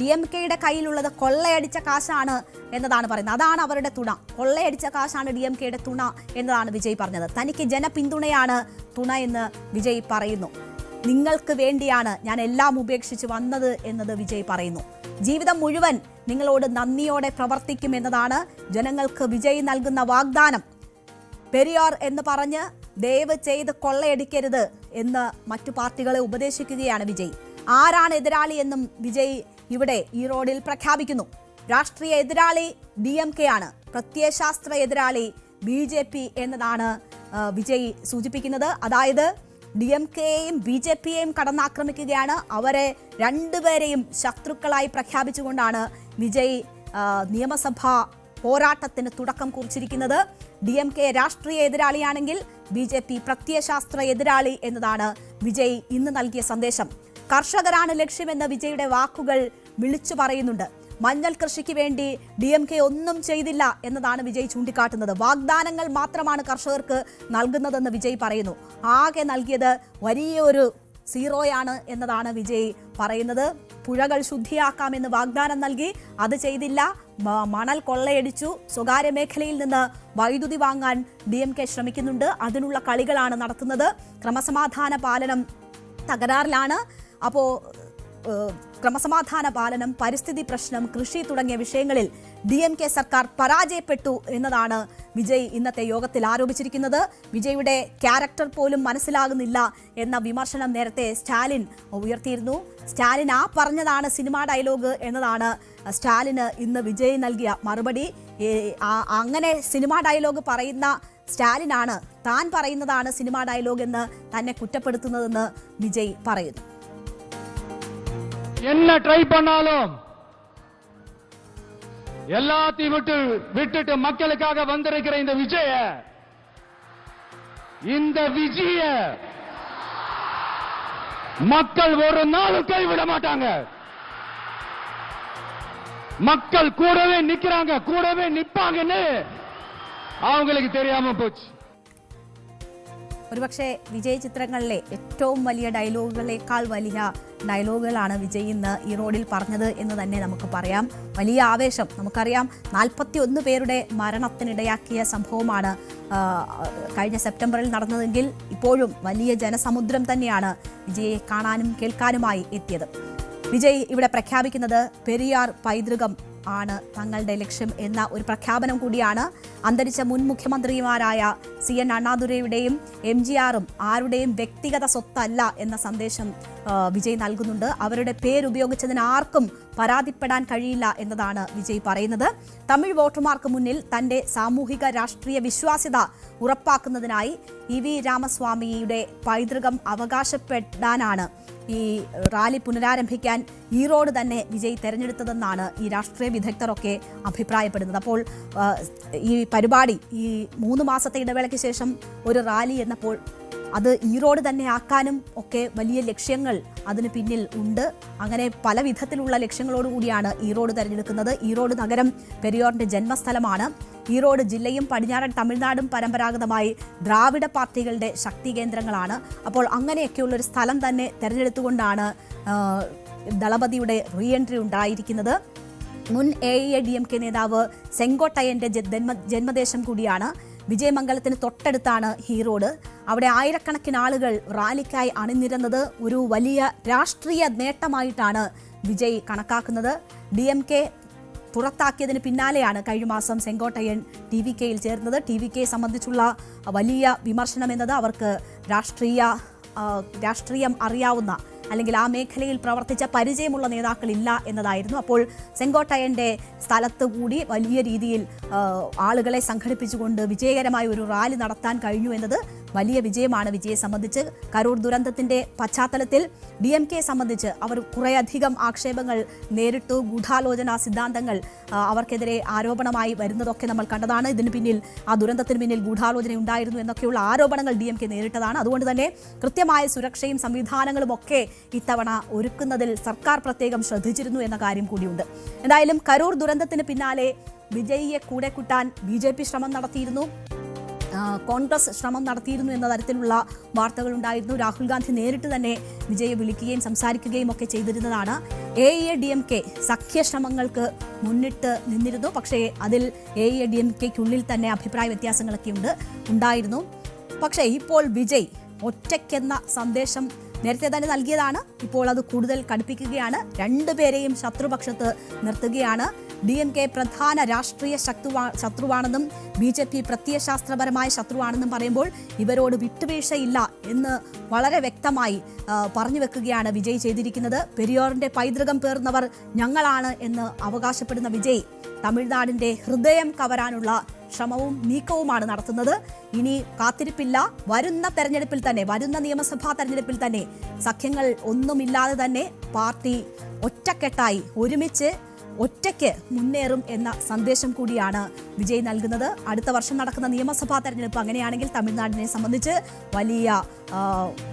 DMKയുടെ കയ്യിലുള്ളത് കൊള്ളയടിച്ച കാശാണ് എന്നതാണ് പറയുന്നത്. അതാണ് അവരുടെ തുണ. കൊള്ളയടിച്ച കാശാണ് DMKയുടെ തുണ എന്നതാണ് വിജയ് പറഞ്ഞത്. തനിക്ക് ജനപിന്തുണയാണ് തുണ എന്ന് വിജയ് പറയുന്നു. നിങ്ങൾക്ക് വേണ്ടിയാണ് ഞാൻ എല്ലാം ഉപേക്ഷിച്ച് വന്നത് എന്നത് വിജയ് പറയുന്നു. ജീവിതം മുഴുവൻ നിങ്ങളോട് നന്ദിയോടെ പ്രവർത്തിക്കും എന്നതാണ് ജനങ്ങൾക്ക് വിജയ് നൽകുന്ന വാഗ്ദാനം. പെരിയാർ എന്ന് പറഞ്ഞ് ദയവ് ചെയ്ത് കൊള്ളയടിക്കരുത് എന്ന് മറ്റു പാർട്ടികളെ ഉപദേശിക്കുകയാണ് വിജയ്. ആരാണ് എതിരാളി എന്നും വിജയ് ഇവിടെ ഈ റോഡിൽ പ്രഖ്യാപിക്കുന്നു. രാഷ്ട്രീയ എതിരാളി DMK ആണ്, പ്രത്യയശാസ്ത്ര എതിരാളി BJP എന്നതാണ് വിജയ് സൂചിപ്പിക്കുന്നത്. അതായത് DMKയെയും BJPയെയും കടന്നാക്രമിക്കുകയാണ്. അവരെ രണ്ടുപേരെയും ശത്രുക്കളായി പ്രഖ്യാപിച്ചുകൊണ്ടാണ് വിജയ് നിയമസഭാ പോരാട്ടത്തിന് തുടക്കം കുറിച്ചിരിക്കുന്നത്. DMK രാഷ്ട്രീയ എതിരാളിയാണെങ്കിൽ BJP പ്രത്യയശാസ്ത്ര എതിരാളി എന്നതാണ് വിജയ് ഇന്ന് നൽകിയ സന്ദേശം. കർഷകരാണ് ലക്ഷ്യമെന്ന വിജയുടെ വാക്കുകൾ വിളിച്ചു പറയുന്നുണ്ട്. മഞ്ഞൾ കൃഷിക്ക് വേണ്ടി DMK ഒന്നും ചെയ്തില്ല എന്നതാണ് വിജയ് ചൂണ്ടിക്കാട്ടുന്നത്. വാഗ്ദാനങ്ങൾ മാത്രമാണ് കർഷകർക്ക് നൽകുന്നതെന്ന് വിജയ് പറയുന്നു. ആകെ നൽകിയത് വലിയൊരു സീറോയാണ് എന്നതാണ് വിജയ് പറയുന്നത്. പുഴകൾ ശുദ്ധിയാക്കാമെന്ന് വാഗ്ദാനം നൽകി, അത് ചെയ്തില്ല. മണൽ കൊള്ളയടിച്ചു. സ്വകാര്യ മേഖലയിൽ നിന്ന് വൈദ്യുതി വാങ്ങാൻ DMK ശ്രമിക്കുന്നുണ്ട്. അതിനുള്ള കളികളാണ് നടത്തുന്നത്. ക്രമസമാധാന പാലനം തകരാറിലാണ്. അപ്പോൾ ക്രമസമാധാന പാലനം, പരിസ്ഥിതി പ്രശ്നം, കൃഷി തുടങ്ങിയ വിഷയങ്ങളിൽ DMK സർക്കാർ പരാജയപ്പെട്ടു എന്നതാണ് വിജയ് ഇന്നത്തെ യോഗത്തിൽ ആരോപിച്ചിരിക്കുന്നത്. വിജയുടെ ക്യാരക്ടർ പോലും മനസ്സിലാകുന്നില്ല എന്ന വിമർശനം നേരത്തെ സ്റ്റാലിൻ ഉയർത്തിയിരുന്നു. സ്റ്റാലിൻ പറഞ്ഞതാണ് സിനിമാ ഡയലോഗ് എന്നതാണ് സ്റ്റാലിന് ഇന്ന് വിജയ് നൽകിയ മറുപടി. അങ്ങനെ സിനിമാ ഡയലോഗ് പറയുന്ന സ്റ്റാലിനാണ് താൻ പറയുന്നതാണ് സിനിമാ ഡയലോഗ് എന്ന് തന്നെ കുറ്റപ്പെടുത്തുന്നതെന്ന് വിജയ് പറയുന്നു. என்ன ட்ரை பண்ணாலும் எல்லாத்தையும் விட்டுட்டு மக்களுக்காக வந்திருக்கிற இந்த விஜய மக்கள் ஒரு நாளும் கைவிட மாட்டாங்க. மக்கள் கூடவே நிக்கிறாங்க, கூடவே நிப்பாங்கன்னு அவங்களுக்கு தெரியாம போச்சு. ഒരുപക്ഷെ വിജയ് ചിത്രങ്ങളിലെ ഏറ്റവും വലിയ ഡയലോഗുകളേക്കാൾ വലിയ ഡയലോഗുകളാണ് വിജയ് ഇന്ന് ഈ റോഡിൽ പറഞ്ഞത് എന്ന് തന്നെ നമുക്ക് പറയാം. വലിയ ആവേശം. നമുക്കറിയാം 41 പേരുടെ മരണത്തിനിടയാക്കിയ സംഭവമാണ് കഴിഞ്ഞ സെപ്റ്റംബറിൽ നടന്നതെങ്കിൽ ഇപ്പോഴും വലിയ ജനസമുദ്രം തന്നെയാണ് വിജയെ കാണാനും കേൾക്കാനുമായി എത്തിയത്. വിജയ് ഇവിടെ പ്രഖ്യാപിക്കുന്നത് പെരിയാർ പൈതൃകം ആണ് തങ്ങളുടെ ലക്ഷ്യം എന്ന ഒരു പ്രഖ്യാപനം കൂടിയാണ്. അന്തരിച്ച മുൻ മുഖ്യമന്ത്രിമാരായ CN അണ്ണാദുരൈയുടെയും MGRും ആരുടെയും വ്യക്തിഗത സ്വത്തല്ല എന്ന സന്ദേശം വിജയ് നൽകുന്നുണ്ട്. അവരുടെ പേരുപയോഗിച്ചതിന് ആർക്കും പരാതിപ്പെടാൻ കഴിയില്ല എന്നതാണ് വിജയ് പറയുന്നത്. തമിഴ് വോട്ടർമാർക്ക് മുന്നിൽ തന്റെ സാമൂഹിക രാഷ്ട്രീയ വിശ്വാസ്യത ഉറപ്പാക്കുന്നതിനായി EV രാമസ്വാമിയുടെ പൈതൃകം അവകാശപ്പെടാനാണ് ഈ റാലി പുനരാരംഭിക്കാൻ ഈറോഡ് തന്നെ വിജയ് തെരഞ്ഞെടുത്തതെന്നാണ് ഈ രാഷ്ട്രീയ വിദഗ്ധരൊക്കെ അഭിപ്രായപ്പെടുന്നത്. അപ്പോൾ ഈ പരിപാടി ഈ 3 മാസത്തെ ഇടവേളയ്ക്ക് ശേഷം ഒരു റാലി എന്നപ്പോൾ അത് ഈറോഡ് തന്നെ ആക്കാനും ഒക്കെ വലിയ ലക്ഷ്യങ്ങൾ അതിന് പിന്നിൽ ഉണ്ട്. അങ്ങനെ പല വിധത്തിലുള്ള ലക്ഷ്യങ്ങളോടുകൂടിയാണ് ഈറോഡ് തെരഞ്ഞെടുക്കുന്നത്. ഈറോഡ് നഗരം പെരിയോറിന്റെ ജന്മസ്ഥലമാണ്. ഈറോഡ് ജില്ലയും പടിഞ്ഞാറൻ തമിഴ്നാടും പരമ്പരാഗതമായി ദ്രാവിഡ പാർട്ടികളുടെ ശക്തി കേന്ദ്രങ്ങളാണ്. അപ്പോൾ അങ്ങനെയൊക്കെയുള്ളൊരു സ്ഥലം തന്നെ തെരഞ്ഞെടുത്തുകൊണ്ടാണ് ദളപതിയുടെ റീ എൻട്രി ഉണ്ടായിരിക്കുന്നത്. മുൻ AIADMK നേതാവ് സെങ്കോട്ടയ്യന്റെ ജന്മദേശം കൂടിയാണ്. വിജയമംഗലത്തിന് തൊട്ടടുത്താണ് ഈറോഡ്. അവിടെ ആയിരക്കണക്കിന് ആളുകൾ റാലിക്കായി അണിനിരന്നത് ഒരു വലിയ രാഷ്ട്രീയ നേട്ടമായിട്ടാണ് വിജയ് കണക്കാക്കുന്നത്. DMK പുറത്താക്കിയതിന് പിന്നാലെയാണ് കഴിഞ്ഞ മാസം സെങ്കോട്ടയ്യൻ TVKയിൽ ചേർന്നത്. TVKയെ സംബന്ധിച്ചുള്ള വലിയ വിമർശനം എന്നത് അവർക്ക് രാഷ്ട്രീയം അറിയാവുന്ന അല്ലെങ്കിൽ ആ മേഖലയിൽ പ്രവർത്തിച്ച പരിചയമുള്ള നേതാക്കളില്ല എന്നതായിരുന്നു. അപ്പോൾ സെങ്കോട്ടയ്യന്റെ സ്ഥലത്ത് കൂടി വലിയ രീതിയിൽ ആളുകളെ സംഘടിപ്പിച്ചുകൊണ്ട് വിജയകരമായ ഒരു റാലി നടത്താൻ കഴിഞ്ഞു എന്നത് വലിയ വിജയമാണ് വിജയെ സംബന്ധിച്ച്. കരൂർ ദുരന്തത്തിന്റെ പശ്ചാത്തലത്തിൽ DMKയെ സംബന്ധിച്ച് അവർ കുറേയധികം ആക്ഷേപങ്ങൾ നേരിട്ടു. ഗൂഢാലോചന സിദ്ധാന്തങ്ങൾ അവർക്കെതിരെ ആരോപണമായി വരുന്നതൊക്കെ നമ്മൾ കണ്ടതാണ്. ഇതിന് പിന്നിൽ ആ ദുരന്തത്തിന് പിന്നിൽ ഗൂഢാലോചന ഉണ്ടായിരുന്നു എന്നൊക്കെയുള്ള ആരോപണങ്ങൾ DMK നേരിട്ടതാണ്. അതുകൊണ്ട് തന്നെ കൃത്യമായ സുരക്ഷയും സംവിധാനങ്ങളും ഒക്കെ ഇത്തവണ ഒരുക്കുന്നതിൽ സർക്കാർ പ്രത്യേകം ശ്രദ്ധിച്ചിരുന്നു എന്ന കാര്യം കൂടിയുണ്ട്. എന്തായാലും കരൂർ ദുരന്തത്തിന് പിന്നാലെ വിജയിയെ കൂടെ കൂട്ടാൻ BJP ശ്രമം നടത്തിയിരുന്നു, കോൺഗ്രസ് ശ്രമം നടത്തിയിരുന്നു എന്ന തരത്തിലുള്ള വാർത്തകൾ ഉണ്ടായിരുന്നു. രാഹുൽ ഗാന്ധി നേരിട്ട് തന്നെ വിജയെ വിളിക്കുകയും സംസാരിക്കുകയും ഒക്കെ ചെയ്തിരുന്നതാണ്. AIADMK സഖ്യ ശ്രമങ്ങൾക്ക് മുന്നിട്ട് നിന്നിരുന്നു. പക്ഷേ അതിൽ AIADMKയ്ക്കുള്ളിൽ തന്നെ അഭിപ്രായ വ്യത്യാസങ്ങളൊക്കെ ഉണ്ടായിരുന്നു. പക്ഷേ ഇപ്പോൾ വിജയ് ഒറ്റയ്ക്കെന്ന സന്ദേശം നേരത്തെ തന്നെ നൽകിയതാണ്. ഇപ്പോൾ അത് കൂടുതൽ കടുപ്പിക്കുകയാണ്. രണ്ടുപേരെയും ശത്രുപക്ഷത്ത് നിർത്തുകയാണ്. DMK പ്രധാന രാഷ്ട്രീയ ശത്രുവാണെന്നും BJP പ്രത്യയശാസ്ത്രപരമായ ശത്രുവാണെന്നും പറയുമ്പോൾ ഇവരോട് വിട്ടുവീഴ്ചയില്ല എന്ന് വളരെ വ്യക്തമായി പറഞ്ഞു വെക്കുകയാണ് വിജയ് ചെയ്തിരിക്കുന്നത്. പെരിയോറിന്റെ പൈതൃകം പേർന്നവർ ഞങ്ങളാണ് എന്ന് അവകാശപ്പെടുന്ന വിജയ് തമിഴ്നാടിന്റെ ഹൃദയം കവരാനുള്ള ശ്രമവും നീക്കവുമാണ് നടത്തുന്നത്. ഇനി കാത്തിരിപ്പില്ല. വരുന്ന തെരഞ്ഞെടുപ്പിൽ തന്നെ, വരുന്ന നിയമസഭാ തെരഞ്ഞെടുപ്പിൽ തന്നെ സഖ്യങ്ങൾ ഒന്നുമില്ലാതെ തന്നെ പാർട്ടി ഒറ്റക്കെട്ടായി ഒരുമിച്ച് ഒറ്റയ്ക്ക് മുന്നേറും എന്ന സന്ദേശം കൂടിയാണ് വിജയ് നൽകുന്നത്. അടുത്ത വർഷം നടക്കുന്ന നിയമസഭാ തെരഞ്ഞെടുപ്പ് അങ്ങനെയാണെങ്കിൽ തമിഴ്നാടിനെ സംബന്ധിച്ച് വലിയ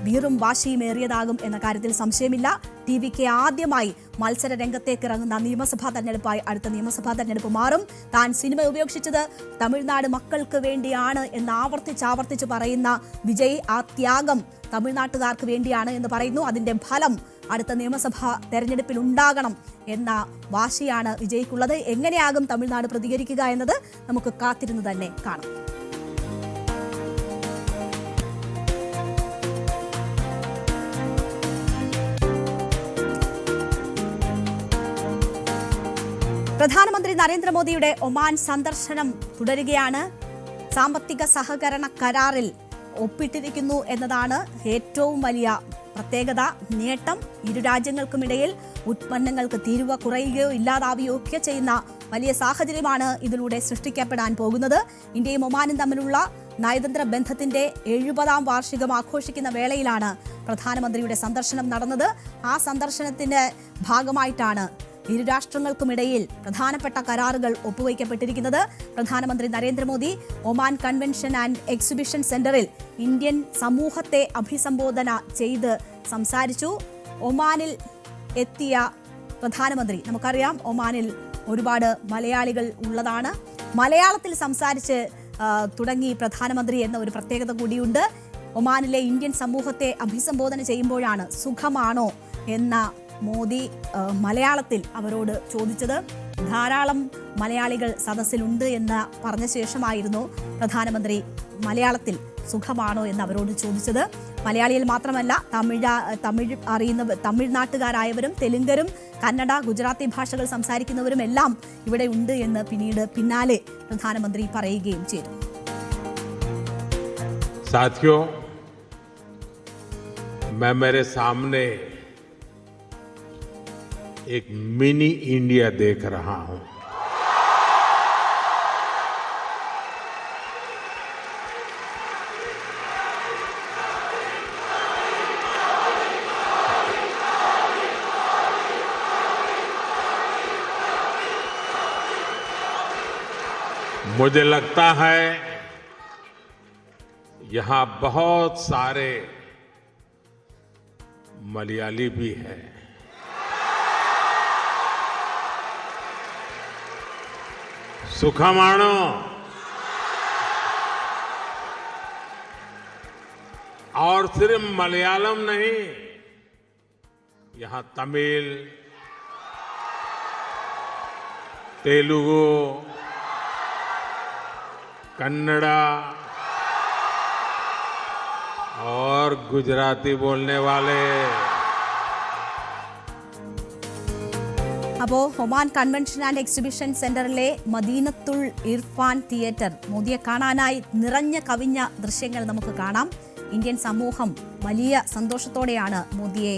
വീറും വാശിയുമേറിയതാകും എന്ന കാര്യത്തിൽ സംശയമില്ല. TVK ആദ്യമായി മത്സര രംഗത്തേക്ക് ഇറങ്ങുന്ന നിയമസഭാ തെരഞ്ഞെടുപ്പായി അടുത്ത നിയമസഭാ തെരഞ്ഞെടുപ്പ് മാറും. താൻ സിനിമ ഉപേക്ഷിച്ചത് തമിഴ്നാട് മക്കൾക്ക് വേണ്ടിയാണ് എന്ന് ആവർത്തിച്ച് പറയുന്ന വിജയ് ആ ത്യാഗം തമിഴ്നാട്ടുകാർക്ക് വേണ്ടിയാണ് എന്ന് പറയുന്നു. അതിന്റെ ഫലം അടുത്ത നിയമസഭാ തെരഞ്ഞെടുപ്പിൽ ഉണ്ടാകണം എന്ന വാശിയാണ് വിജയ്ക്കുള്ളത്. എങ്ങനെയാകും തമിഴ്നാട് പ്രതികരിക്കുക എന്നത് നമുക്ക് കാത്തിരുന്ന് തന്നെ കാണാം. പ്രധാനമന്ത്രി നരേന്ദ്രമോദിയുടെ ഒമാൻ സന്ദർശനം തുടരുകയാണ്. സാമ്പത്തിക സഹകരണ കരാറിൽ ഒപ്പിട്ടിരിക്കുന്നു എന്നതാണ് ഏറ്റവും വലിയ പ്രത്യേകത, നേട്ടം. ഇരു രാജ്യങ്ങൾക്കുമിടയിൽ ഉത്പന്നങ്ങൾക്ക് തീരുവ കുറയുകയോ ഇല്ലാതാവുകയോ ഒക്കെ ചെയ്യുന്ന വലിയ സാഹചര്യമാണ് ഇതിലൂടെ സൃഷ്ടിക്കപ്പെടാൻ പോകുന്നത്. ഇന്ത്യയും ഒമാനും തമ്മിലുള്ള നയതന്ത്ര ബന്ധത്തിന്റെ 70ാം വാർഷികം ആഘോഷിക്കുന്ന വേളയിലാണ് പ്രധാനമന്ത്രിയുടെ സന്ദർശനം നടന്നത്. ആ സന്ദർശനത്തിന്റെ ഭാഗമായിട്ടാണ് ഇരു രാഷ്ട്രങ്ങൾക്കുമിടയിൽ പ്രധാനപ്പെട്ട കരാറുകൾ ഒപ്പുവയ്ക്കപ്പെട്ടിരിക്കുന്നത്. പ്രധാനമന്ത്രി Narendra Modi Oman convention and exhibition സെന്ററിൽ ഇന്ത്യൻ സമൂഹത്തെ അഭിസംബോധന ചെയ്ത് സംസാരിച്ചു. ഒമാനിൽ എത്തിയ പ്രധാനമന്ത്രി, നമുക്കറിയാം ഒമാനിൽ ഒരുപാട് മലയാളികൾ ഉള്ളതാണ്. മലയാളത്തിൽ സംസാരിച്ച് തുടങ്ങി പ്രധാനമന്ത്രി എന്ന ഒരു പ്രത്യേകത കൂടിയുണ്ട്. ഒമാനിലെ ഇന്ത്യൻ സമൂഹത്തെ അഭിസംബോധന ചെയ്യുമ്പോഴാണ് സുഖമാണോ എന്ന മോദി മലയാളത്തിൽ അവരോട് ചോദിച്ചത്. ധാരാളം മലയാളികൾ സദസ്സിലുണ്ട് എന്ന് പറഞ്ഞ ശേഷമായിരുന്നു പ്രധാനമന്ത്രി മലയാളത്തിൽ സുഖമാണോ എന്ന് അവരോട് ചോദിച്ചത്. മലയാളിയിൽ മാത്രമല്ല, തമിഴ് അറിയുന്ന തമിഴ്നാട്ടുകാരായവരും തെലുങ്കരും കന്നഡ, ഗുജറാത്തി ഭാഷകൾ സംസാരിക്കുന്നവരും എല്ലാം ഇവിടെ ഉണ്ട് എന്ന് പിന്നാലെ പ്രധാനമന്ത്രി പറയുകയും ചെയ്തു. साथियों, मैं मेरे सामने एक मिनी इंडिया देख रहा हूं। मुझे लगता है यहां बहुत सारे मलयाली भी हैं। सुखमाणो, और सिर्फ मलयालम नहीं, यहां तमिल, तेलुगु, कन्नड़ा और गुजराती बोलने वाले। അപ്പോൾ ഒമാൻ കൺവെൻഷൻ ആൻഡ് എക്സിബിഷൻ സെന്ററിലെ മദീനത്തുൽ ഇർഫാൻ തിയേറ്റർ മോദിയെ കാണാനായി നിറഞ്ഞ കവിഞ്ഞ ദൃശ്യങ്ങൾ നമുക്ക് കാണാം. ഇന്ത്യൻ സമൂഹം വലിയ സന്തോഷത്തോടെയാണ് മോദിയെ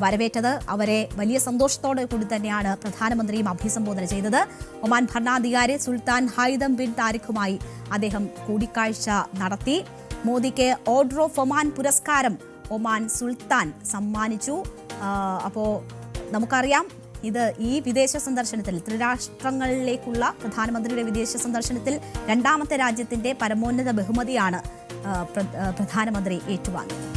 വരവേറ്റത്. അവരെ വലിയ സന്തോഷത്തോടെ കൂടി തന്നെയാണ് പ്രധാനമന്ത്രിയും അഭിസംബോധന ചെയ്തത്. ഒമാൻ ഭരണാധികാരി സുൽത്താൻ ഹൈതം ബിൻ താരിഖുമായി അദ്ദേഹം കൂടിക്കാഴ്ച നടത്തി. മോദിക്ക് ഓർഡർ ഓഫ് ഒമാൻ പുരസ്കാരം ഒമാൻ സുൽത്താൻ സമ്മാനിച്ചു. അപ്പോൾ നമുക്കറിയാം, ഇത് ഈ വിദേശ സന്ദർശനത്തിൽ, ത്രിരാഷ്ട്രങ്ങളിലേക്കുള്ള പ്രധാനമന്ത്രിയുടെ വിദേശ സന്ദർശനത്തിൽ രണ്ടാമത്തെ രാജ്യത്തിന്റെ പരമോന്നത ബഹുമതിയാണ് പ്രധാനമന്ത്രി ഏറ്റുവാങ്ങിയത്.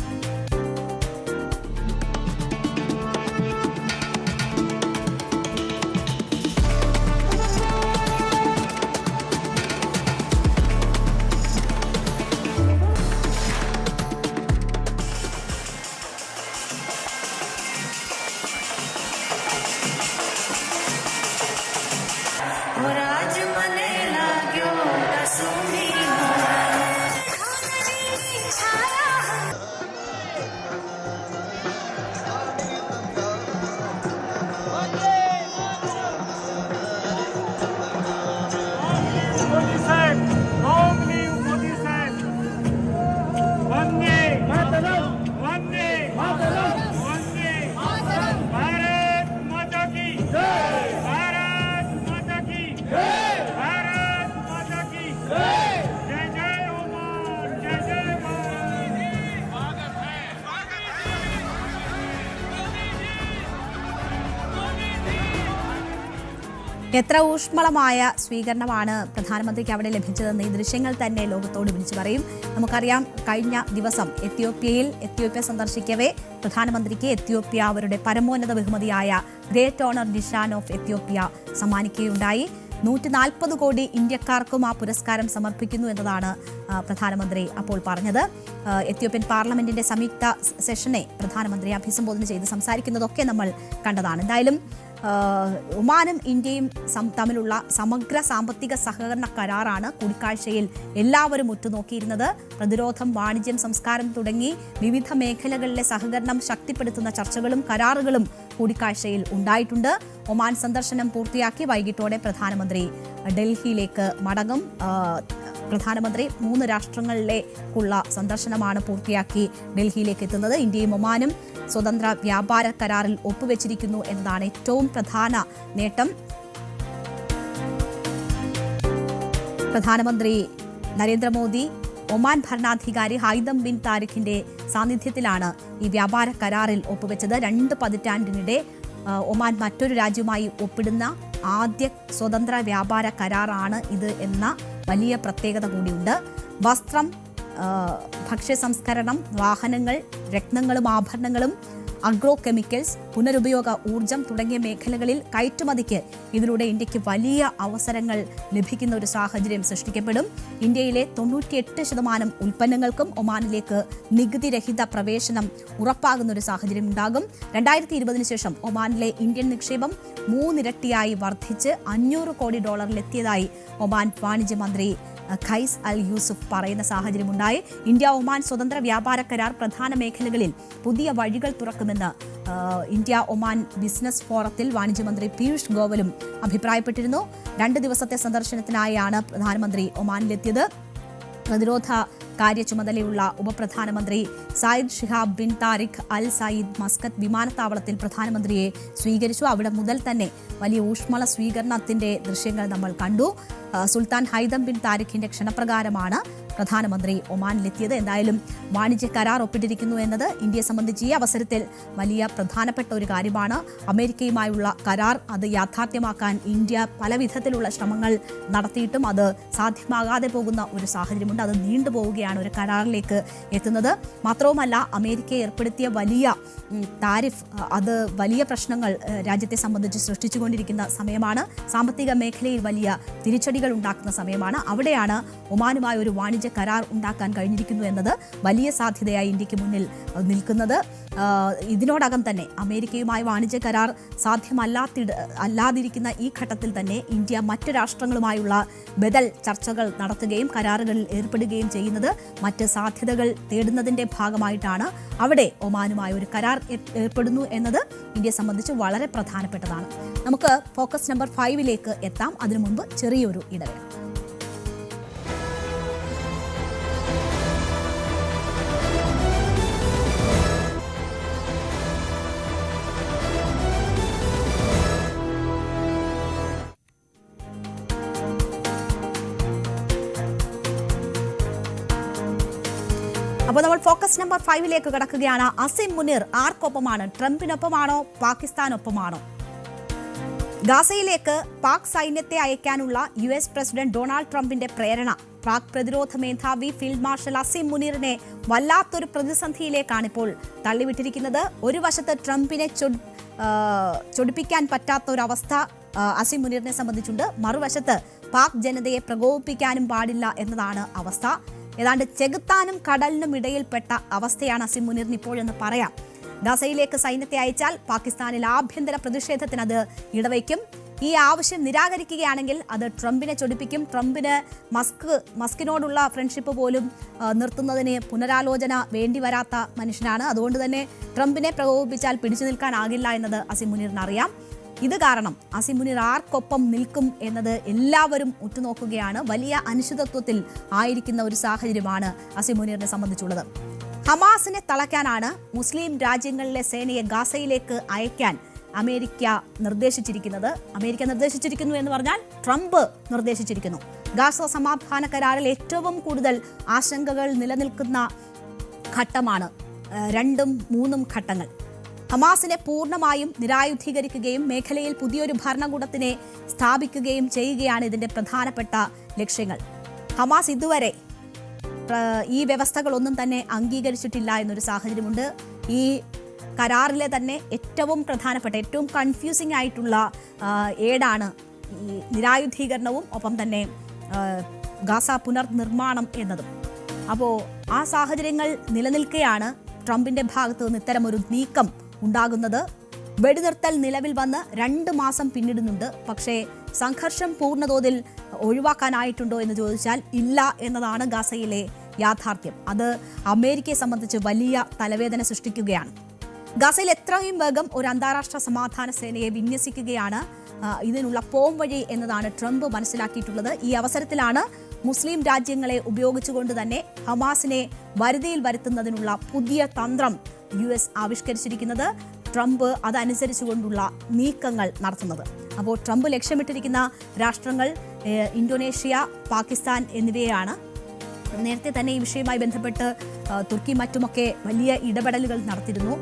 എത്ര ഊഷ്മളമായ സ്വീകരണമാണ് പ്രധാനമന്ത്രിക്ക് അവിടെ ലഭിച്ചതെന്ന് ഈ ദൃശ്യങ്ങൾ തന്നെ ലോകത്തോട് വിളിച്ചു പറയും. നമുക്കറിയാം, കഴിഞ്ഞ ദിവസം എത്യോപ്യ സന്ദർശിക്കവേ പ്രധാനമന്ത്രിക്ക് എത്യോപ്യ അവരുടെ പരമോന്നത ബഹുമതിയായ great honour Nishan of Ethiopia സമ്മാനിക്കുകയുണ്ടായി. 140 കോടി ഇന്ത്യക്കാർക്കും ആ പുരസ്കാരം സമർപ്പിക്കുന്നു എന്നതാണ് പ്രധാനമന്ത്രി അപ്പോൾ പറഞ്ഞത്. എത്യോപ്യൻ പാർലമെന്റിന്റെ സംയുക്ത സെഷനെ പ്രധാനമന്ത്രി അഭിസംബോധന ചെയ്ത് സംസാരിക്കുന്നതൊക്കെ നമ്മൾ കണ്ടതാണ്. എന്തായാലും ഒമാനും ഇന്ത്യയും തമ്മിലുള്ള സമഗ്ര സാമ്പത്തിക സഹകരണ കരാറാണ് കൂടിക്കാഴ്ചയിൽ എല്ലാവരും ഉറ്റുനോക്കിയിരുന്നത്. പ്രതിരോധം, വാണിജ്യം, സംസ്കാരം തുടങ്ങി വിവിധ മേഖലകളിലെ സഹകരണം ശക്തിപ്പെടുത്തുന്ന ചർച്ചകളും കരാറുകളും കൂടിക്കാഴ്ചയിൽ ഉണ്ടായിട്ടുണ്ട്. ഒമാൻ സന്ദർശനം പൂർത്തിയാക്കി വൈകിട്ടോടെ പ്രധാനമന്ത്രി ഡൽഹിയിലേക്ക് മടങ്ങും. പ്രധാനമന്ത്രി 3 രാഷ്ട്രങ്ങളിലേക്കുള്ള സന്ദർശനമാണ് പൂർത്തിയാക്കി ഡൽഹിയിലേക്ക് എത്തുന്നത്. ഇന്ത്യയും ഒമാനും സ്വതന്ത്ര വ്യാപാര കരാറിൽ ഒപ്പുവെച്ചിരിക്കുന്നു എന്നതാണ് ഏറ്റവും പ്രധാന നേട്ടം. പ്രധാനമന്ത്രി നരേന്ദ്രമോദി ഒമാൻ ഭരണാധികാരി ഹൈതം ബിൻ താരിഖിന്റെ സാന്നിധ്യത്തിലാണ് ഈ വ്യാപാര കരാറിൽ ഒപ്പുവെച്ചത്. 2 പതിറ്റാണ്ടിനിടെ ഒമാൻ മറ്റൊരു രാജ്യവുമായി ഒപ്പിടുന്ന ആദ്യ സ്വതന്ത്ര വ്യാപാര കരാറാണ് ഇത് എന്ന വലിയ പ്രത്യേകത കൂടിയുണ്ട്. വസ്ത്രം, ഭക്ഷ്യ സംസ്കരണം, വാഹനങ്ങൾ, രത്നങ്ങളും ആഭരണങ്ങളും, അഗ്രോ കെമിക്കൽസ്, പുനരുപയോഗ ഊർജം തുടങ്ങിയ മേഖലകളിൽ കയറ്റുമതിക്ക് ഇതിലൂടെ ഇന്ത്യക്ക് വലിയ അവസരങ്ങൾ ലഭിക്കുന്ന ഒരു സാഹചര്യം സൃഷ്ടിക്കപ്പെടും. ഇന്ത്യയിലെ 98% ഉൽപ്പന്നങ്ങൾക്കും ഒമാനിലേക്ക് നികുതിരഹിത പ്രവേശനം ഉറപ്പാകുന്ന ഒരു സാഹചര്യം ഉണ്ടാകും. 2020 ശേഷം ഒമാനിലെ ഇന്ത്യൻ നിക്ഷേപം 3 ഇരട്ടിയായി വർദ്ധിച്ച് $500 കോടി എത്തിയതായി ഒമാൻ വാണിജ്യ മന്ത്രി ഖൈസ് അൽ യൂസുഫ് പറയുന്ന സാഹചര്യമുണ്ടായി. ഇന്ത്യ ഒമാൻ സ്വതന്ത്ര വ്യാപാര കരാർ പ്രധാന മേഖലകളിൽ പുതിയ വഴികൾ തുറക്കുമെന്ന് ഇന്ത്യ ഒമാൻ ബിസിനസ് ഫോറത്തിൽ വാണിജ്യമന്ത്രി പീയൂഷ് ഗോയലും അഭിപ്രായപ്പെട്ടിരുന്നു. 2 ദിവസത്തെ സന്ദർശനത്തിനായാണ് പ്രധാനമന്ത്രി ഒമാനിലെത്തിയത്. പ്രതിരോധ കാര്യ ചുമതലയുള്ള ഉപപ്രധാനമന്ത്രി സയ്യിദ് ഷിഹാബ് ബിൻ താരിഖ് അൽ സയ്യിദ് മസ്കത്ത് വിമാനത്താവളത്തിൽ പ്രധാനമന്ത്രിയെ സ്വീകരിച്ചു. അവിടെ മുതൽ തന്നെ വലിയ ഊഷ്മള സ്വീകരണത്തിന്റെ ദൃശ്യങ്ങൾ നമ്മൾ കണ്ടു. സുൽത്താൻ ഹൈതം ബിൻ താരിഖിന്റെ ക്ഷണപ്രകാരമാണ് പ്രധാനമന്ത്രി ഒമാനിലെത്തിയത്. എന്തായാലും വാണിജ്യ കരാർ ഒപ്പിട്ടിരിക്കുന്നു എന്നത് ഇന്ത്യയെ സംബന്ധിച്ച് ഈ അവസരത്തിൽ വലിയ പ്രധാനപ്പെട്ട ഒരു കാര്യമാണ്. അമേരിക്കയുമായുള്ള കരാർ അത് യാഥാർത്ഥ്യമാക്കാൻ ഇന്ത്യ പല വിധത്തിലുള്ള ശ്രമങ്ങൾ നടത്തിയിട്ടും അത് സാധ്യമാകാതെ പോകുന്ന ഒരു സാഹചര്യമുണ്ട്. അത് നീണ്ടുപോവുകയാണ് ഒരു കരാറിലേക്ക് എത്തുന്നത്. മാത്രവുമല്ല, അമേരിക്ക ഏർപ്പെടുത്തിയ വലിയ താരിഫ് അത് വലിയ പ്രശ്നങ്ങൾ രാജ്യത്തെ സംബന്ധിച്ച് സൃഷ്ടിച്ചുകൊണ്ടിരിക്കുന്ന സമയമാണ്. സാമ്പത്തിക മേഖലയിൽ വലിയ തിരിച്ചടികൾ ഉണ്ടാക്കുന്ന സമയമാണ്. അവിടെയാണ് ഒമാനുമായി ഒരു വാണിജ്യ കരാർ ഉണ്ടാക്കാൻ കഴിഞ്ഞിരിക്കുന്നു എന്നത് വലിയ സാധ്യതയായി ഇന്ത്യക്ക് മുന്നിൽ നിൽക്കുന്നത്. ഇതിനോടകം തന്നെ അമേരിക്കയുമായി വാണിജ്യ കരാർ സാധ്യമല്ലാതിരിക്കുന്ന ഈ ഘട്ടത്തിൽ തന്നെ ഇന്ത്യ മറ്റ് രാഷ്ട്രങ്ങളുമായുള്ള ബദൽ ചർച്ചകൾ നടത്തുകയും കരാറുകളിൽ ഏർപ്പെടുകയും ചെയ്യുന്നത് മറ്റ് സാധ്യതകൾ തേടുന്നതിന്റെ ഭാഗമായിട്ടാണ്. അവിടെ ഒമാനുമായി ഒരു കരാർ ഏർപ്പെടുന്നു എന്നത് ഇന്ത്യയെ സംബന്ധിച്ച് വളരെ പ്രധാനപ്പെട്ടതാണ്. നമുക്ക് ഫോക്കസ് നമ്പർ 5 എത്താം. അതിനു മുൻപ് ചെറിയൊരു ഇടവേള. അപ്പോൾ നമ്മൾ ഫോക്കസ് നമ്പർ 5 കടക്കുകയാണ്. അസിം മുനീർ ആർക്കൊപ്പമാണ്? ട്രംപിനൊപ്പമാണോ പാകിസ്ഥാനൊപ്പമാണോ? ഗാസയിലേക്ക് പാക് സൈന്യത്തെ അയക്കാനുള്ള US പ്രസിഡന്റ് ഡൊണാൾഡ് ട്രംപിന്റെ പ്രേരണ പാക് പ്രതിരോധ മേധാവി ഫീൽഡ് മാർഷൽ അസിം മുനീറിനെ വല്ലാത്തൊരു പ്രതിസന്ധിയിലേക്കാണ് ഇപ്പോൾ തള്ളിവിട്ടിരിക്കുന്നത്. ഒരു വശത്ത് ട്രംപിനെ ചൊടിപ്പിക്കാൻ പറ്റാത്ത ഒരവസ്ഥ അസിം മുനീറിനെ സംബന്ധിച്ചുണ്ട്. മറുവശത്ത് പാക് ജനതയെ പ്രകോപിപ്പിക്കാനും പാടില്ല എന്നതാണ് അവസ്ഥ. ഏതാണ്ട് ചെകുത്താനും കടലിനും ഇടയിൽപ്പെട്ട അവസ്ഥയാണ് അസിം മുനീറിന് ഇപ്പോഴെന്ന് പറയാം. ഗസയിലേക്ക് സൈന്യത്തെ അയച്ചാൽ പാകിസ്ഥാനിൽ ആഭ്യന്തര പ്രതിഷേധത്തിന് അത് ഇടവയ്ക്കും. ഈ ആവശ്യം നിരാകരിക്കുകയാണെങ്കിൽ അത് ട്രംപിനെ ചൊടിപ്പിക്കും. ട്രംപിന് മസ്കിനോടുള്ള ഫ്രണ്ട്ഷിപ്പ് പോലും നിർത്തുന്നതിന് പുനരാലോചന വേണ്ടി വരാത്ത മനുഷ്യനാണ്. അതുകൊണ്ട് തന്നെ ട്രംപിനെ പ്രകോപിപ്പിച്ചാൽ പിടിച്ചു നിൽക്കാനാകില്ല എന്നത് അസിം മുനീറിന് അറിയാം. ഇത് കാരണം അസിം മുനീർ ആർക്കൊപ്പം നിൽക്കും എന്നത് എല്ലാവരും ഉറ്റുനോക്കുകയാണ്. വലിയ അനിശ്ചിതത്വത്തിൽ ആയിരിക്കുന്ന ഒരു സാഹചര്യമാണ് അസിം മുനീറിനെ സംബന്ധിച്ചുള്ളത്. ഹമാസിനെ തളയ്ക്കാനാണ് മുസ്ലിം രാജ്യങ്ങളിലെ സേനയെ ഗാസയിലേക്ക് അയക്കാൻ അമേരിക്ക നിർദ്ദേശിച്ചിരിക്കുന്നു എന്ന് പറഞ്ഞാൽ ട്രംപ് നിർദ്ദേശിച്ചിരിക്കുന്നു. ഗാസ സമാധാന കരാറിൽ ഏറ്റവും കൂടുതൽ ആശങ്കകൾ നിലനിൽക്കുന്ന ഘട്ടമാണ് 2ഉം 3ഉം ഘട്ടങ്ങൾ. ഹമാസിനെ പൂർണ്ണമായും നിരായുധീകരിക്കുകയും മേഖലയിൽ പുതിയൊരു ഭരണകൂടത്തിനെ സ്ഥാപിക്കുകയും ചെയ്യുകയാണ് ഇതിന്റെ പ്രധാനപ്പെട്ട ലക്ഷ്യങ്ങൾ. ഹമാസ് ഇതുവരെ ഈ വ്യവസ്ഥകളൊന്നും തന്നെ അംഗീകരിച്ചിട്ടില്ല എന്നൊരു സാഹചര്യമുണ്ട്. ഈ കരാറിലെ തന്നെ ഏറ്റവും പ്രധാനപ്പെട്ട ഏറ്റവും കൺഫ്യൂസിംഗ് ആയിട്ടുള്ള ഏടാണ് ഈ നിരായുധീകരണവും ഒപ്പം തന്നെ ഗാസ പുനർനിർമ്മാണം എന്നതും. അപ്പോൾ ആ സാഹചര്യങ്ങൾ നിലനിൽക്കെയാണ് ട്രംപിന്റെ ഭാഗത്ത് നിന്ന് ഇത്തരമൊരു നീക്കം ഉണ്ടാകുന്നത്. വെടിനിർത്തൽ നിലവിൽ വന്ന് 2 മാസം പിന്നിടുന്നുണ്ട്. പക്ഷേ സംഘർഷം പൂർണ്ണതോതിൽ ഒഴിവാക്കാനായിട്ടുണ്ടോ എന്ന് ചോദിച്ചാൽ ഇല്ല എന്നതാണ് ഗാസയിലെ യാഥാർത്ഥ്യം. അത് അമേരിക്കയെ സംബന്ധിച്ച് വലിയ തലവേദന സൃഷ്ടിക്കുകയാണ്. ഗാസയിൽ എത്രയും വേഗം ഒരു അന്താരാഷ്ട്ര സമാധാന സേനയെ വിന്യസിക്കുകയാണ് ഇതിനുള്ള പോംവഴി എന്നതാണ് ട്രംപ് മനസ്സിലാക്കിയിട്ടുള്ളത്. ഈ അവസരത്തിലാണ് മുസ്ലിം രാജ്യങ്ങളെ ഉപയോഗിച്ചുകൊണ്ട് തന്നെ ഹമാസിനെ വരുതിയിൽ വരുത്തുന്നതിനുള്ള പുതിയ തന്ത്രം US ആവിഷ്കരിച്ചിരിക്കുന്നത്. ട്രംപ് അതനുസരിച്ചുകൊണ്ടുള്ള നീക്കങ്ങൾ നടത്തുന്നത്. അപ്പോൾ ട്രംപ് ലക്ഷ്യമിട്ടിരിക്കുന്ന രാഷ്ട്രങ്ങൾ ഇന്തോനേഷ്യ, പാകിസ്ഥാൻ എന്നിവയാണ്. നേരത്തെ തന്നെ ഈ വിഷയവുമായി ബന്ധപ്പെട്ട് തുർക്കി മറ്റുമൊക്കെ വലിയ ഇടപെടലുകൾ നടത്തിയിരുന്നു.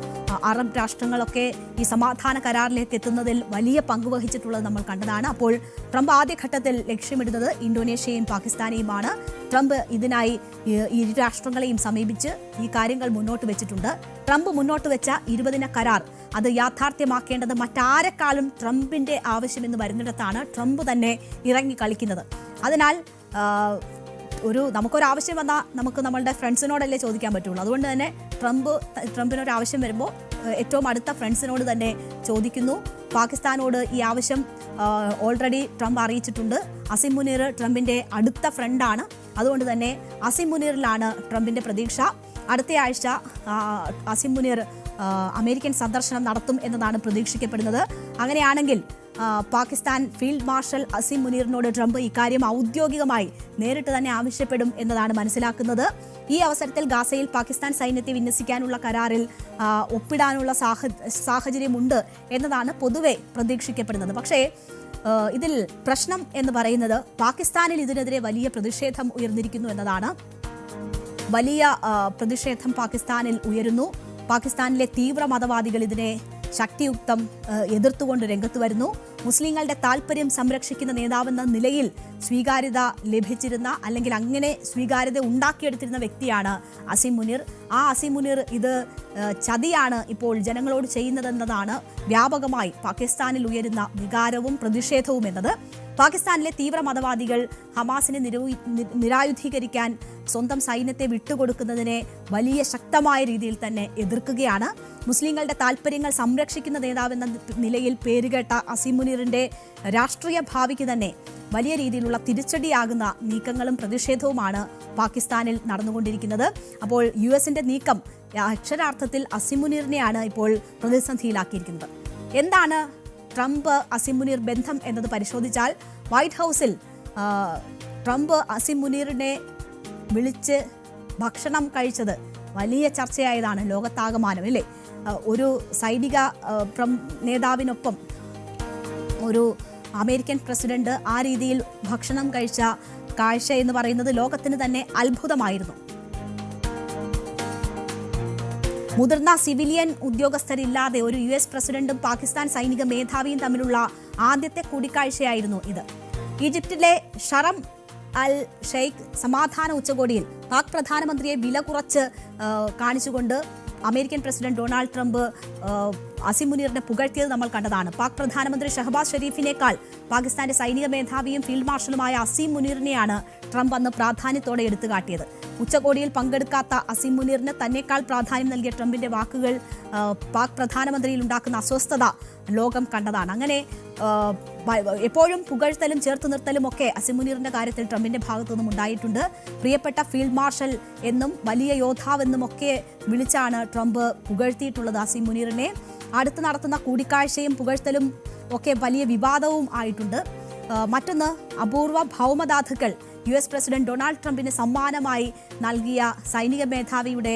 അറബ് രാഷ്ട്രങ്ങളൊക്കെ ഈ സമാധാന കരാറിലേക്ക് എത്തുന്നതിൽ വലിയ പങ്ക് വഹിച്ചിട്ടുള്ളത് നമ്മൾ കണ്ടതാണ്. അപ്പോൾ ട്രംപ് ആദ്യഘട്ടത്തിൽ ലക്ഷ്യമിടുന്നത് ഇന്തോനേഷ്യയും പാകിസ്ഥാനെയുമാണ്. ട്രംപ് ഇതിനായി ഇരു രാഷ്ട്രങ്ങളെയും സമീപിച്ച് ഈ കാര്യങ്ങൾ മുന്നോട്ട് വെച്ചിട്ടുണ്ട്. ട്രംപ് മുന്നോട്ട് വെച്ച 20 കരാർ അത് യാഥാർത്ഥ്യമാക്കേണ്ടത് മറ്റാരെക്കാളും ട്രംപിന്റെ ആവശ്യമെന്ന് വരുന്നിടത്താണ് ട്രംപ് തന്നെ ഇറങ്ങി കളിക്കുന്നത്. അതിനാൽ നമുക്കൊരാവശ്യം വന്നാൽ നമുക്ക് നമ്മളുടെ ഫ്രണ്ട്സിനോടല്ലേ ചോദിക്കാൻ പറ്റുള്ളൂ. അതുകൊണ്ട് തന്നെ ട്രംപിനൊരാവശ്യം വരുമ്പോൾ ഏറ്റവും അടുത്ത ഫ്രണ്ട്സിനോട് തന്നെ ചോദിക്കുന്നു. പാകിസ്ഥാനോട് ഈ ആവശ്യം ഓൾറെഡി ട്രംപ് അറിയിച്ചിട്ടുണ്ട്. അസിം മുനീർ ട്രംപിന്റെ അടുത്ത ഫ്രണ്ടാണ്. അതുകൊണ്ട് തന്നെ അസിം മുനീറിലാണ് ട്രംപിന്റെ പ്രതീക്ഷ. അടുത്തയാഴ്ച അസിം മുനീർ അമേരിക്കൻ സന്ദർശനം നടത്തും എന്നതാണ് പ്രതീക്ഷിക്കപ്പെടുന്നത്. അങ്ങനെയാണെങ്കിൽ പാകിസ്ഥാൻ ഫീൽഡ് മാർഷൽ അസീം മുനീറിനോട് ട്രംപ് ഇക്കാര്യം ഔദ്യോഗികമായി നേരിട്ട് തന്നെ ആവശ്യപ്പെടും എന്നതാണ് മനസ്സിലാക്കുന്നത്. ഈ അവസരത്തിൽ ഗാസയിൽ പാകിസ്ഥാൻ സൈന്യത്തെ വിന്യസിക്കാനുള്ള കരാറിൽ ഒപ്പിടാനുള്ള സാഹചര്യമുണ്ട് എന്നതാണ് പൊതുവെ പ്രതീക്ഷിക്കപ്പെടുന്നത്. പക്ഷേ ഇതിൽ പ്രശ്നം എന്ന് പറയുന്നത് പാകിസ്ഥാനിൽ ഇതിനെതിരെ വലിയ പ്രതിഷേധം ഉയർന്നിരിക്കുന്നു എന്നതാണ്. വലിയ പ്രതിഷേധം പാകിസ്ഥാനിൽ ഉയരുന്നു. പാകിസ്ഥാനിലെ തീവ്ര മതവാദികൾ ഇതിനെ ശക്തിയുക്തം എതിർത്തുകൊണ്ട് രംഗത്ത് വരുന്നു. മുസ്ലിങ്ങളുടെ താൽപര്യം സംരക്ഷിക്കുന്ന നേതാവെന്ന നിലയിൽ സ്വീകാര്യത ലഭിച്ചിരുന്ന അല്ലെങ്കിൽ അങ്ങനെ സ്വീകാര്യത ഉണ്ടാക്കിയെടുത്തിരുന്ന വ്യക്തിയാണ് അസീം മുനീർ. ആ അസീം മുനീർ ഇത് ചതിയാണ് ഇപ്പോൾ ജനങ്ങളോട് ചെയ്യുന്നതെന്നതാണ് വ്യാപകമായി പാകിസ്ഥാനിൽ ഉയരുന്ന വികാരവും പ്രതിഷേധവും എന്നത്. പാകിസ്ഥാനിലെ തീവ്ര മതവാദികൾ ഹമാസിനെ നിരായുധീകരിക്കാൻ സ്വന്തം സൈന്യത്തെ വിട്ടുകൊടുക്കുന്നതിനെ വലിയ ശക്തമായ രീതിയിൽ തന്നെ എതിർക്കുകയാണ്. മുസ്ലിങ്ങളുടെ താൽപര്യങ്ങൾ സംരക്ഷിക്കുന്ന നേതാവെന്ന നിലയിൽ പേരുകേട്ട അസീം മുനീറിന്റെ രാഷ്ട്രീയ ഭാവിക്ക് തന്നെ വലിയ രീതിയിലുള്ള തിരിച്ചടിയാകുന്ന നീക്കങ്ങളും പ്രതിഷേധവുമാണ് പാകിസ്ഥാനിൽ നടന്നുകൊണ്ടിരിക്കുന്നത്. അപ്പോൾ യുഎസിന്റെ നീക്കം അക്ഷരാർത്ഥത്തിൽ അസീം മുനീറിനെയാണ് ഇപ്പോൾ പ്രതിസന്ധിയിലാക്കിയിരിക്കുന്നത്. എന്താണ് ട്രംപ് അസീം മുനീർ ബന്ധം എന്നത് പരിശോധിച്ചാൽ വൈറ്റ് ഹൗസിൽ ട്രംപ് അസീം മുനീറിനെ വിളിച്ച് ഭക്ഷണം കഴിച്ചത് വലിയ ചർച്ചയായതാണ് ലോകത്താകമാനം, അല്ലേ? ഒരു സൈനിക നേതാവിനൊപ്പം ഒരു അമേരിക്കൻ പ്രസിഡന്റ് ആ രീതിയിൽ ഭക്ഷണം കഴിച്ച കാഴ്ച എന്ന് പറയുന്നത് ലോകത്തിന് തന്നെ അത്ഭുതമായിരുന്നു. മുതിർന്ന സിവിലിയൻ ഉദ്യോഗസ്ഥരില്ലാതെ ഒരു US പ്രസിഡന്റും പാകിസ്ഥാൻ സൈനിക മേധാവിയും തമ്മിലുള്ള ആദ്യത്തെ കൂടിക്കാഴ്ചയായിരുന്നു ഇത്. ഈജിപ്തിലെ ഷറം അൽ ഷെയ്ഖ് സമാധാന ഉച്ചകോടിയിൽ പാക് പ്രധാനമന്ത്രിയെ വില കുറച്ച് കാണിച്ചുകൊണ്ട് American president Donald Trump Asim മുനീറിനെ പുകഴ്ത്തിയത് നമ്മൾ കണ്ടതാണ്. പാക് പ്രധാനമന്ത്രി ഷഹബാസ് ഷെരീഫിനേക്കാൾ പാകിസ്ഥാന്റെ സൈനിക മേധാവിയും ഫീൽഡ് മാർഷലുമായ അസീം മുനീറിനെയാണ് ട്രംപ് അന്ന് പ്രാധാന്യത്തോടെ എടുത്തു കാട്ടിയത്. ഉച്ചകോടിയിൽ പങ്കെടുക്കാത്ത അസീം മുനീറിന് തന്നെക്കാൾ പ്രാധാന്യം നൽകിയ ട്രംപിന്റെ വാക്കുകൾ പാക് പ്രധാനമന്ത്രിയിൽ ഉണ്ടാക്കുന്ന അസ്വസ്ഥത ലോകം കണ്ടതാണ്. അങ്ങനെ എപ്പോഴും പുകഴ്ത്തലും ചേർത്ത് നിർത്തലും ഒക്കെ അസീം മുനീറിന്റെ കാര്യത്തിൽ ട്രംപിന്റെ ഭാഗത്തു നിന്നും ഉണ്ടായിട്ടുണ്ട്. പ്രിയപ്പെട്ട ഫീൽഡ് മാർഷൽ എന്നും വലിയ യോദ്ധാവെന്നും ഒക്കെ വിളിച്ചാണ് ട്രംപ് പുകഴ്ത്തിയിട്ടുള്ളത് അസീം മുനീറിനെ. അടുത്ത് നടത്തുന്ന കൂടിക്കാഴ്ചയും പുകഴ്ത്തലും ഒക്കെ വലിയ വിവാദവും ആയിട്ടുണ്ട്. മറ്റൊന്ന്, അപൂർവ ഭൗമധാതുക്കൾ US പ്രസിഡന്റ് ഡൊണാൾഡ് ട്രംപിന് സമ്മാനമായി നൽകിയ സൈനിക മേധാവിയുടെ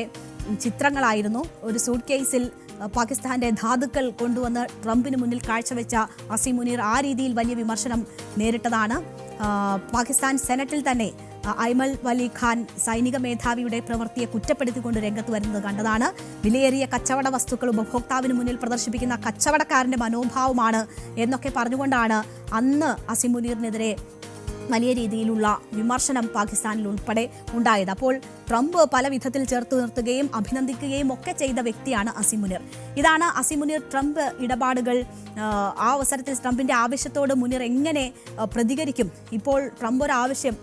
ചിത്രങ്ങളായിരുന്നു. ഒരു സൂട്ട് കേസിൽ പാകിസ്ഥാന്റെ ധാതുക്കൾ കൊണ്ടുവന്ന് ട്രംപിന് മുന്നിൽ കാഴ്ചവെച്ച അസീം മുനീർ ആ രീതിയിൽ വലിയ വിമർശനം നേരിട്ടതാണ്. പാകിസ്ഥാൻ സെനറ്റിൽ തന്നെ ഐമൽ വലി ഖാൻ സൈനിക മേധാവിയുടെ പ്രവൃത്തിയെ കുറ്റപ്പെടുത്തിക്കൊണ്ട് രംഗത്ത് വരുന്നത് കണ്ടതാണ്. വിലയേറിയ കച്ചവട വസ്തുക്കൾ ഉപഭോക്താവിന് മുന്നിൽ പ്രദർശിപ്പിക്കുന്ന കച്ചവടക്കാരന്റെ മനോഭാവമാണ് എന്നൊക്കെ പറഞ്ഞുകൊണ്ടാണ് അന്ന് അസീം മുനീറിനെതിരെ വലിയ രീതിയിലുള്ള വിമർശനം പാകിസ്ഥാനിൽ ഉൾപ്പെടെ ഉണ്ടായത്. അപ്പോൾ ട്രംപ് പല വിധത്തിൽ ചേർത്ത് നിർത്തുകയും അഭിനന്ദിക്കുകയും ഒക്കെ ചെയ്ത വ്യക്തിയാണ് അസീം മുനീർ. ഇതാണ് അസീം മുനീർ ട്രംപ് ഇടപാടുകൾ. ആ അവസരത്തിൽ ട്രംപിന്റെ ആവശ്യത്തോട് മുനീർ എങ്ങനെ പ്രതികരിക്കും? ഇപ്പോൾ ട്രംപ് ഒരു ആവശ്യം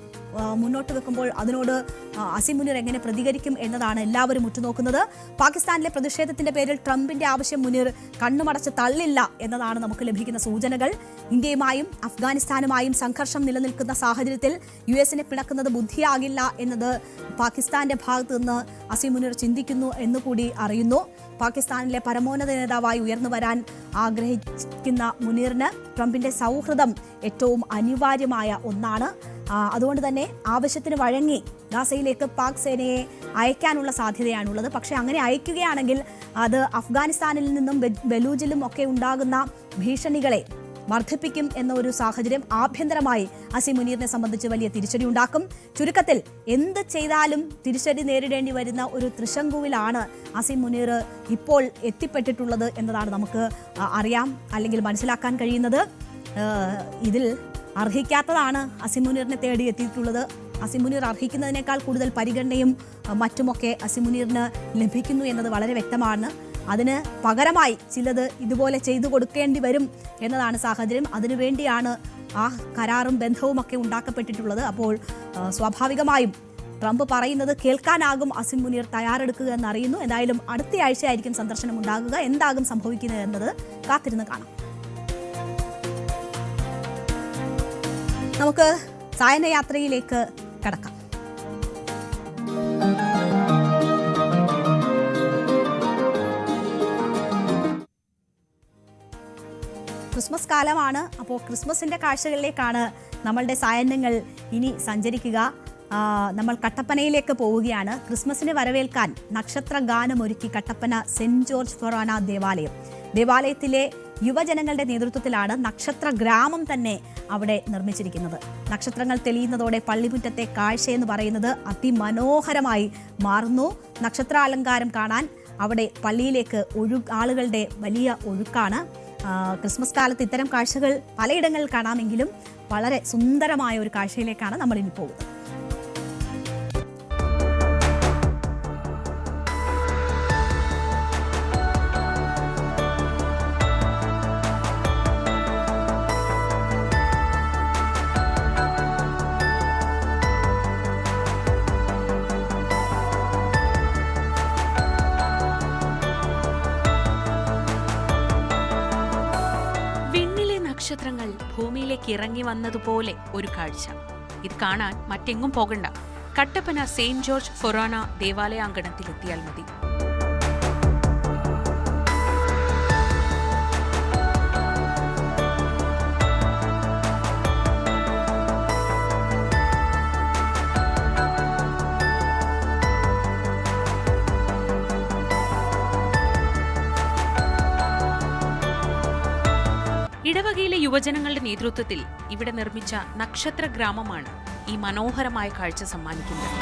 മുന്നോട്ട് വെക്കുമ്പോൾ അതിനോട് അസീം മുനീർ എങ്ങനെ പ്രതികരിക്കും എന്നതാണ് എല്ലാവരും ഉറ്റുനോക്കുന്നത്. പാകിസ്ഥാനിലെ പ്രതിഷേധത്തിന്റെ പേരിൽ ട്രംപിന്റെ ആവശ്യം മുനീർ കണ്ണുമടച്ച് തള്ളില്ല എന്നതാണ് നമുക്ക് ലഭിക്കുന്ന സൂചനകൾ. ഇന്ത്യയുമായും അഫ്ഗാനിസ്ഥാനുമായും സംഘർഷം നിലനിൽക്കുന്ന സാഹചര്യത്തിൽ US-നെ പിണക്കുന്നത് ബുദ്ധിയാകില്ല എന്നത് പാകിസ്ഥാന്റെ ഭാഗത്ത് നിന്ന് അസീം മുനീർ ചിന്തിക്കുന്നു എന്നുകൂടി അറിയുന്നു. പാകിസ്ഥാനിലെ പരമോന്നത നേതാവായി ഉയർന്നു വരാൻ ആഗ്രഹിക്കുന്ന മുനീറിന് ട്രംപിന്റെ സൗഹൃദം ഏറ്റവും അനിവാര്യമായ ഒന്നാണ്. അതുകൊണ്ട് തന്നെ ആവശ്യത്തിന് വഴങ്ങി ഗാസയിലേക്ക് പാക് സേനയെ അയക്കാനുള്ള സാധ്യതയാണുള്ളത്. പക്ഷേ അങ്ങനെ അയക്കുകയാണെങ്കിൽ അത് അഫ്ഗാനിസ്ഥാനിൽ നിന്നും ബലൂജിലും ഒക്കെ ഉണ്ടാകുന്ന ഭീഷണികളെ വർദ്ധിപ്പിക്കും എന്ന ഒരു സാഹചര്യം ആഭ്യന്തരമായി അസീം മുനീറിനെ സംബന്ധിച്ച് വലിയ തിരിച്ചടി ഉണ്ടാക്കും. ചുരുക്കത്തിൽ എന്ത് ചെയ്താലും തിരിച്ചടി നേരിടേണ്ടി വരുന്ന ഒരു ത്രിശങ്കുവിലാണ് അസീം മുനീർ ഇപ്പോൾ എത്തിപ്പെട്ടിട്ടുള്ളത് എന്നതാണ് നമുക്ക് അറിയാം അല്ലെങ്കിൽ മനസ്സിലാക്കാൻ കഴിയുന്നത്. ഇതിൽ അർഹിക്കാത്തതാണ് അസീം മുനീറിനെ തേടി എത്തിയിട്ടുള്ളത്. അസീം മുനീർ അർഹിക്കുന്നതിനേക്കാൾ കൂടുതൽ പരിഗണനയും മറ്റുമൊക്കെ അസീം മുനീറിന് ലഭിക്കുന്നു എന്നത് വളരെ വ്യക്തമാണ്. അതിന് പകരമായി ചിലത് ഇതുപോലെ ചെയ്തു കൊടുക്കേണ്ടി വരും എന്നതാണ് സാഹചര്യം. അതിനുവേണ്ടിയാണ് ആ കരാറും ബന്ധവും ഒക്കെ ഉണ്ടാക്കപ്പെട്ടിട്ടുള്ളത്. അപ്പോൾ സ്വാഭാവികമായും ട്രംപ് പറയുന്നത് കേൾക്കാനാകും അസീം മുനീർ തയ്യാറെടുക്കുക എന്നറിയുന്നു. എന്തായാലും അടുത്ത ആഴ്ചയായിരിക്കും സന്ദർശനം ഉണ്ടാകുക. എന്താകും സംഭവിക്കുന്നത് എന്നത് കാത്തിരുന്ന് കാണാം. നമുക്ക് സായനയാത്രയിലേക്ക് കടക്കാം. ക്രിസ്മസ് ക്രിസ്മസ് കാലമാണ്. അപ്പോൾ ക്രിസ്മസിൻ്റെ കാഴ്ചകളിലേക്കാണ് നമ്മളുടെ സായാഹ്നങ്ങൾ ഇനി സഞ്ചരിക്കുക. നമ്മൾ കട്ടപ്പനയിലേക്ക് പോവുകയാണ്. ക്രിസ്മസിനെ വരവേൽക്കാൻ നക്ഷത്ര ഗാനം ഒരുക്കി കട്ടപ്പന സെന്റ് ജോർജ് ഫൊറാന ദേവാലയത്തിലെ യുവജനങ്ങളുടെ നേതൃത്വത്തിലാണ് നക്ഷത്ര ഗ്രാമം തന്നെ അവിടെ നിർമ്മിച്ചിരിക്കുന്നത്. നക്ഷത്രങ്ങൾ തെളിയുന്നതോടെ പള്ളിമുറ്റത്തെ കാഴ്ചയെന്ന് പറയുന്നത് അതിമനോഹരമായി മാറുന്നു. നക്ഷത്രാലങ്കാരം കാണാൻ അവിടെ പള്ളിയിലേക്ക് ആളുകളുടെ വലിയ ഒഴുക്കാണ്. ക്രിസ്മസ് കാലത്ത് ഇത്തരം കാഴ്ചകൾ പലയിടങ്ങളിൽ കാണാമെങ്കിലും വളരെ സുന്ദരമായ ഒരു കാഴ്ചയിലേക്കാണ് നമ്മൾ ഇനി പോകുന്നത്. നക്ഷത്രങ്ങൾ ഭൂമിയിലേക്ക് ഇറങ്ങി വന്നതുപോലെ ഒരു കാഴ്ച. ഇത് കാണാൻ മറ്റെങ്ങും പോകണ്ട, കട്ടപ്പന സെയിന്റ് ജോർജ് ഫൊറാന ദേവാലയാങ്കണത്തിലെത്തിയാൽ മതി. ഇടവകയിലെ യുവജനങ്ങളുടെ നേതൃത്വത്തിൽ ഇവിടെ നിർമ്മിച്ച നക്ഷത്ര ഗ്രാമമാണ് ഈ മനോഹരമായ കാഴ്ച സമ്മാനിക്കുന്നത്.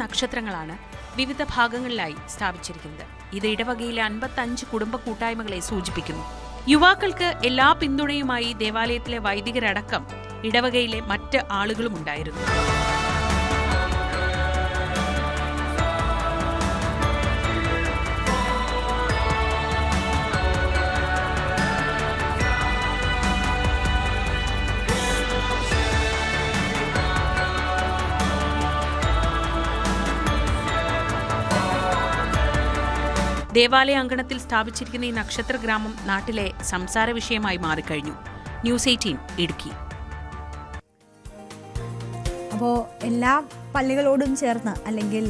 നക്ഷത്രങ്ങളാണ് വിവിധ ഭാഗങ്ങളിലായി സ്ഥാപിച്ചിരിക്കുന്നത്. ഇത് ഇടവകയിലെ 55 കുടുംബ കൂട്ടായ്മകളെ സൂചിപ്പിക്കുന്നു. യുവാക്കൾക്ക് എല്ലാ പിന്തുണയുമായി ദേവാലയത്തിലെ വൈദികരടക്കം ഇടവകയിലെ മറ്റ് ആളുകളും ഉണ്ടായിരുന്നു. ദേവാലയ അങ്കണത്തിൽ സ്ഥാപിച്ചിരിക്കുന്ന ഈ നക്ഷത്ര ഗ്രാമം നാട്ടിലെ സംസാര വിഷയമായി മാറിക്കഴിഞ്ഞു. ന്യൂസ് 18 ഇടുക്കി. അപ്പോൾ എല്ലാ പള്ളികളോടും ചേർന്ന് അല്ലെങ്കിൽ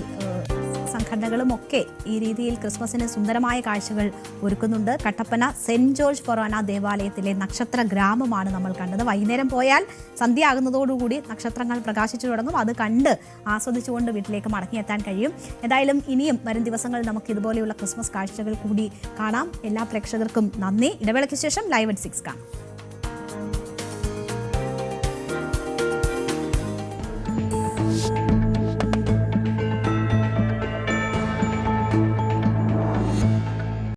സംഘടനകളും ഒക്കെ ഈ രീതിയിൽ ക്രിസ്മസിന് സുന്ദരമായ കാഴ്ചകൾ ഒരുക്കുന്നുണ്ട്. കട്ടപ്പന സെന്റ് ജോർജ് ഫൊറാന ദേവാലയത്തിലെ നക്ഷത്ര ഗ്രാമമാണ് നമ്മൾ കണ്ടത്. വൈകുന്നേരം പോയാൽ സന്ധ്യ ആകുന്നതോടുകൂടി നക്ഷത്രങ്ങൾ പ്രകാശിച്ചു തുടങ്ങും. അത് കണ്ട് ആസ്വദിച്ചുകൊണ്ട് വീട്ടിലേക്ക് മടങ്ങിയെത്താൻ കഴിയും. എന്തായാലും ഇനിയും വരും ദിവസങ്ങളിൽ നമുക്ക് ഇതുപോലെയുള്ള ക്രിസ്മസ് കാഴ്ചകൾ കൂടി കാണാം. എല്ലാ പ്രേക്ഷകർക്കും നന്ദി. ഇടവേളയ്ക്ക് ശേഷം ലൈവ് at 6 കാണാം.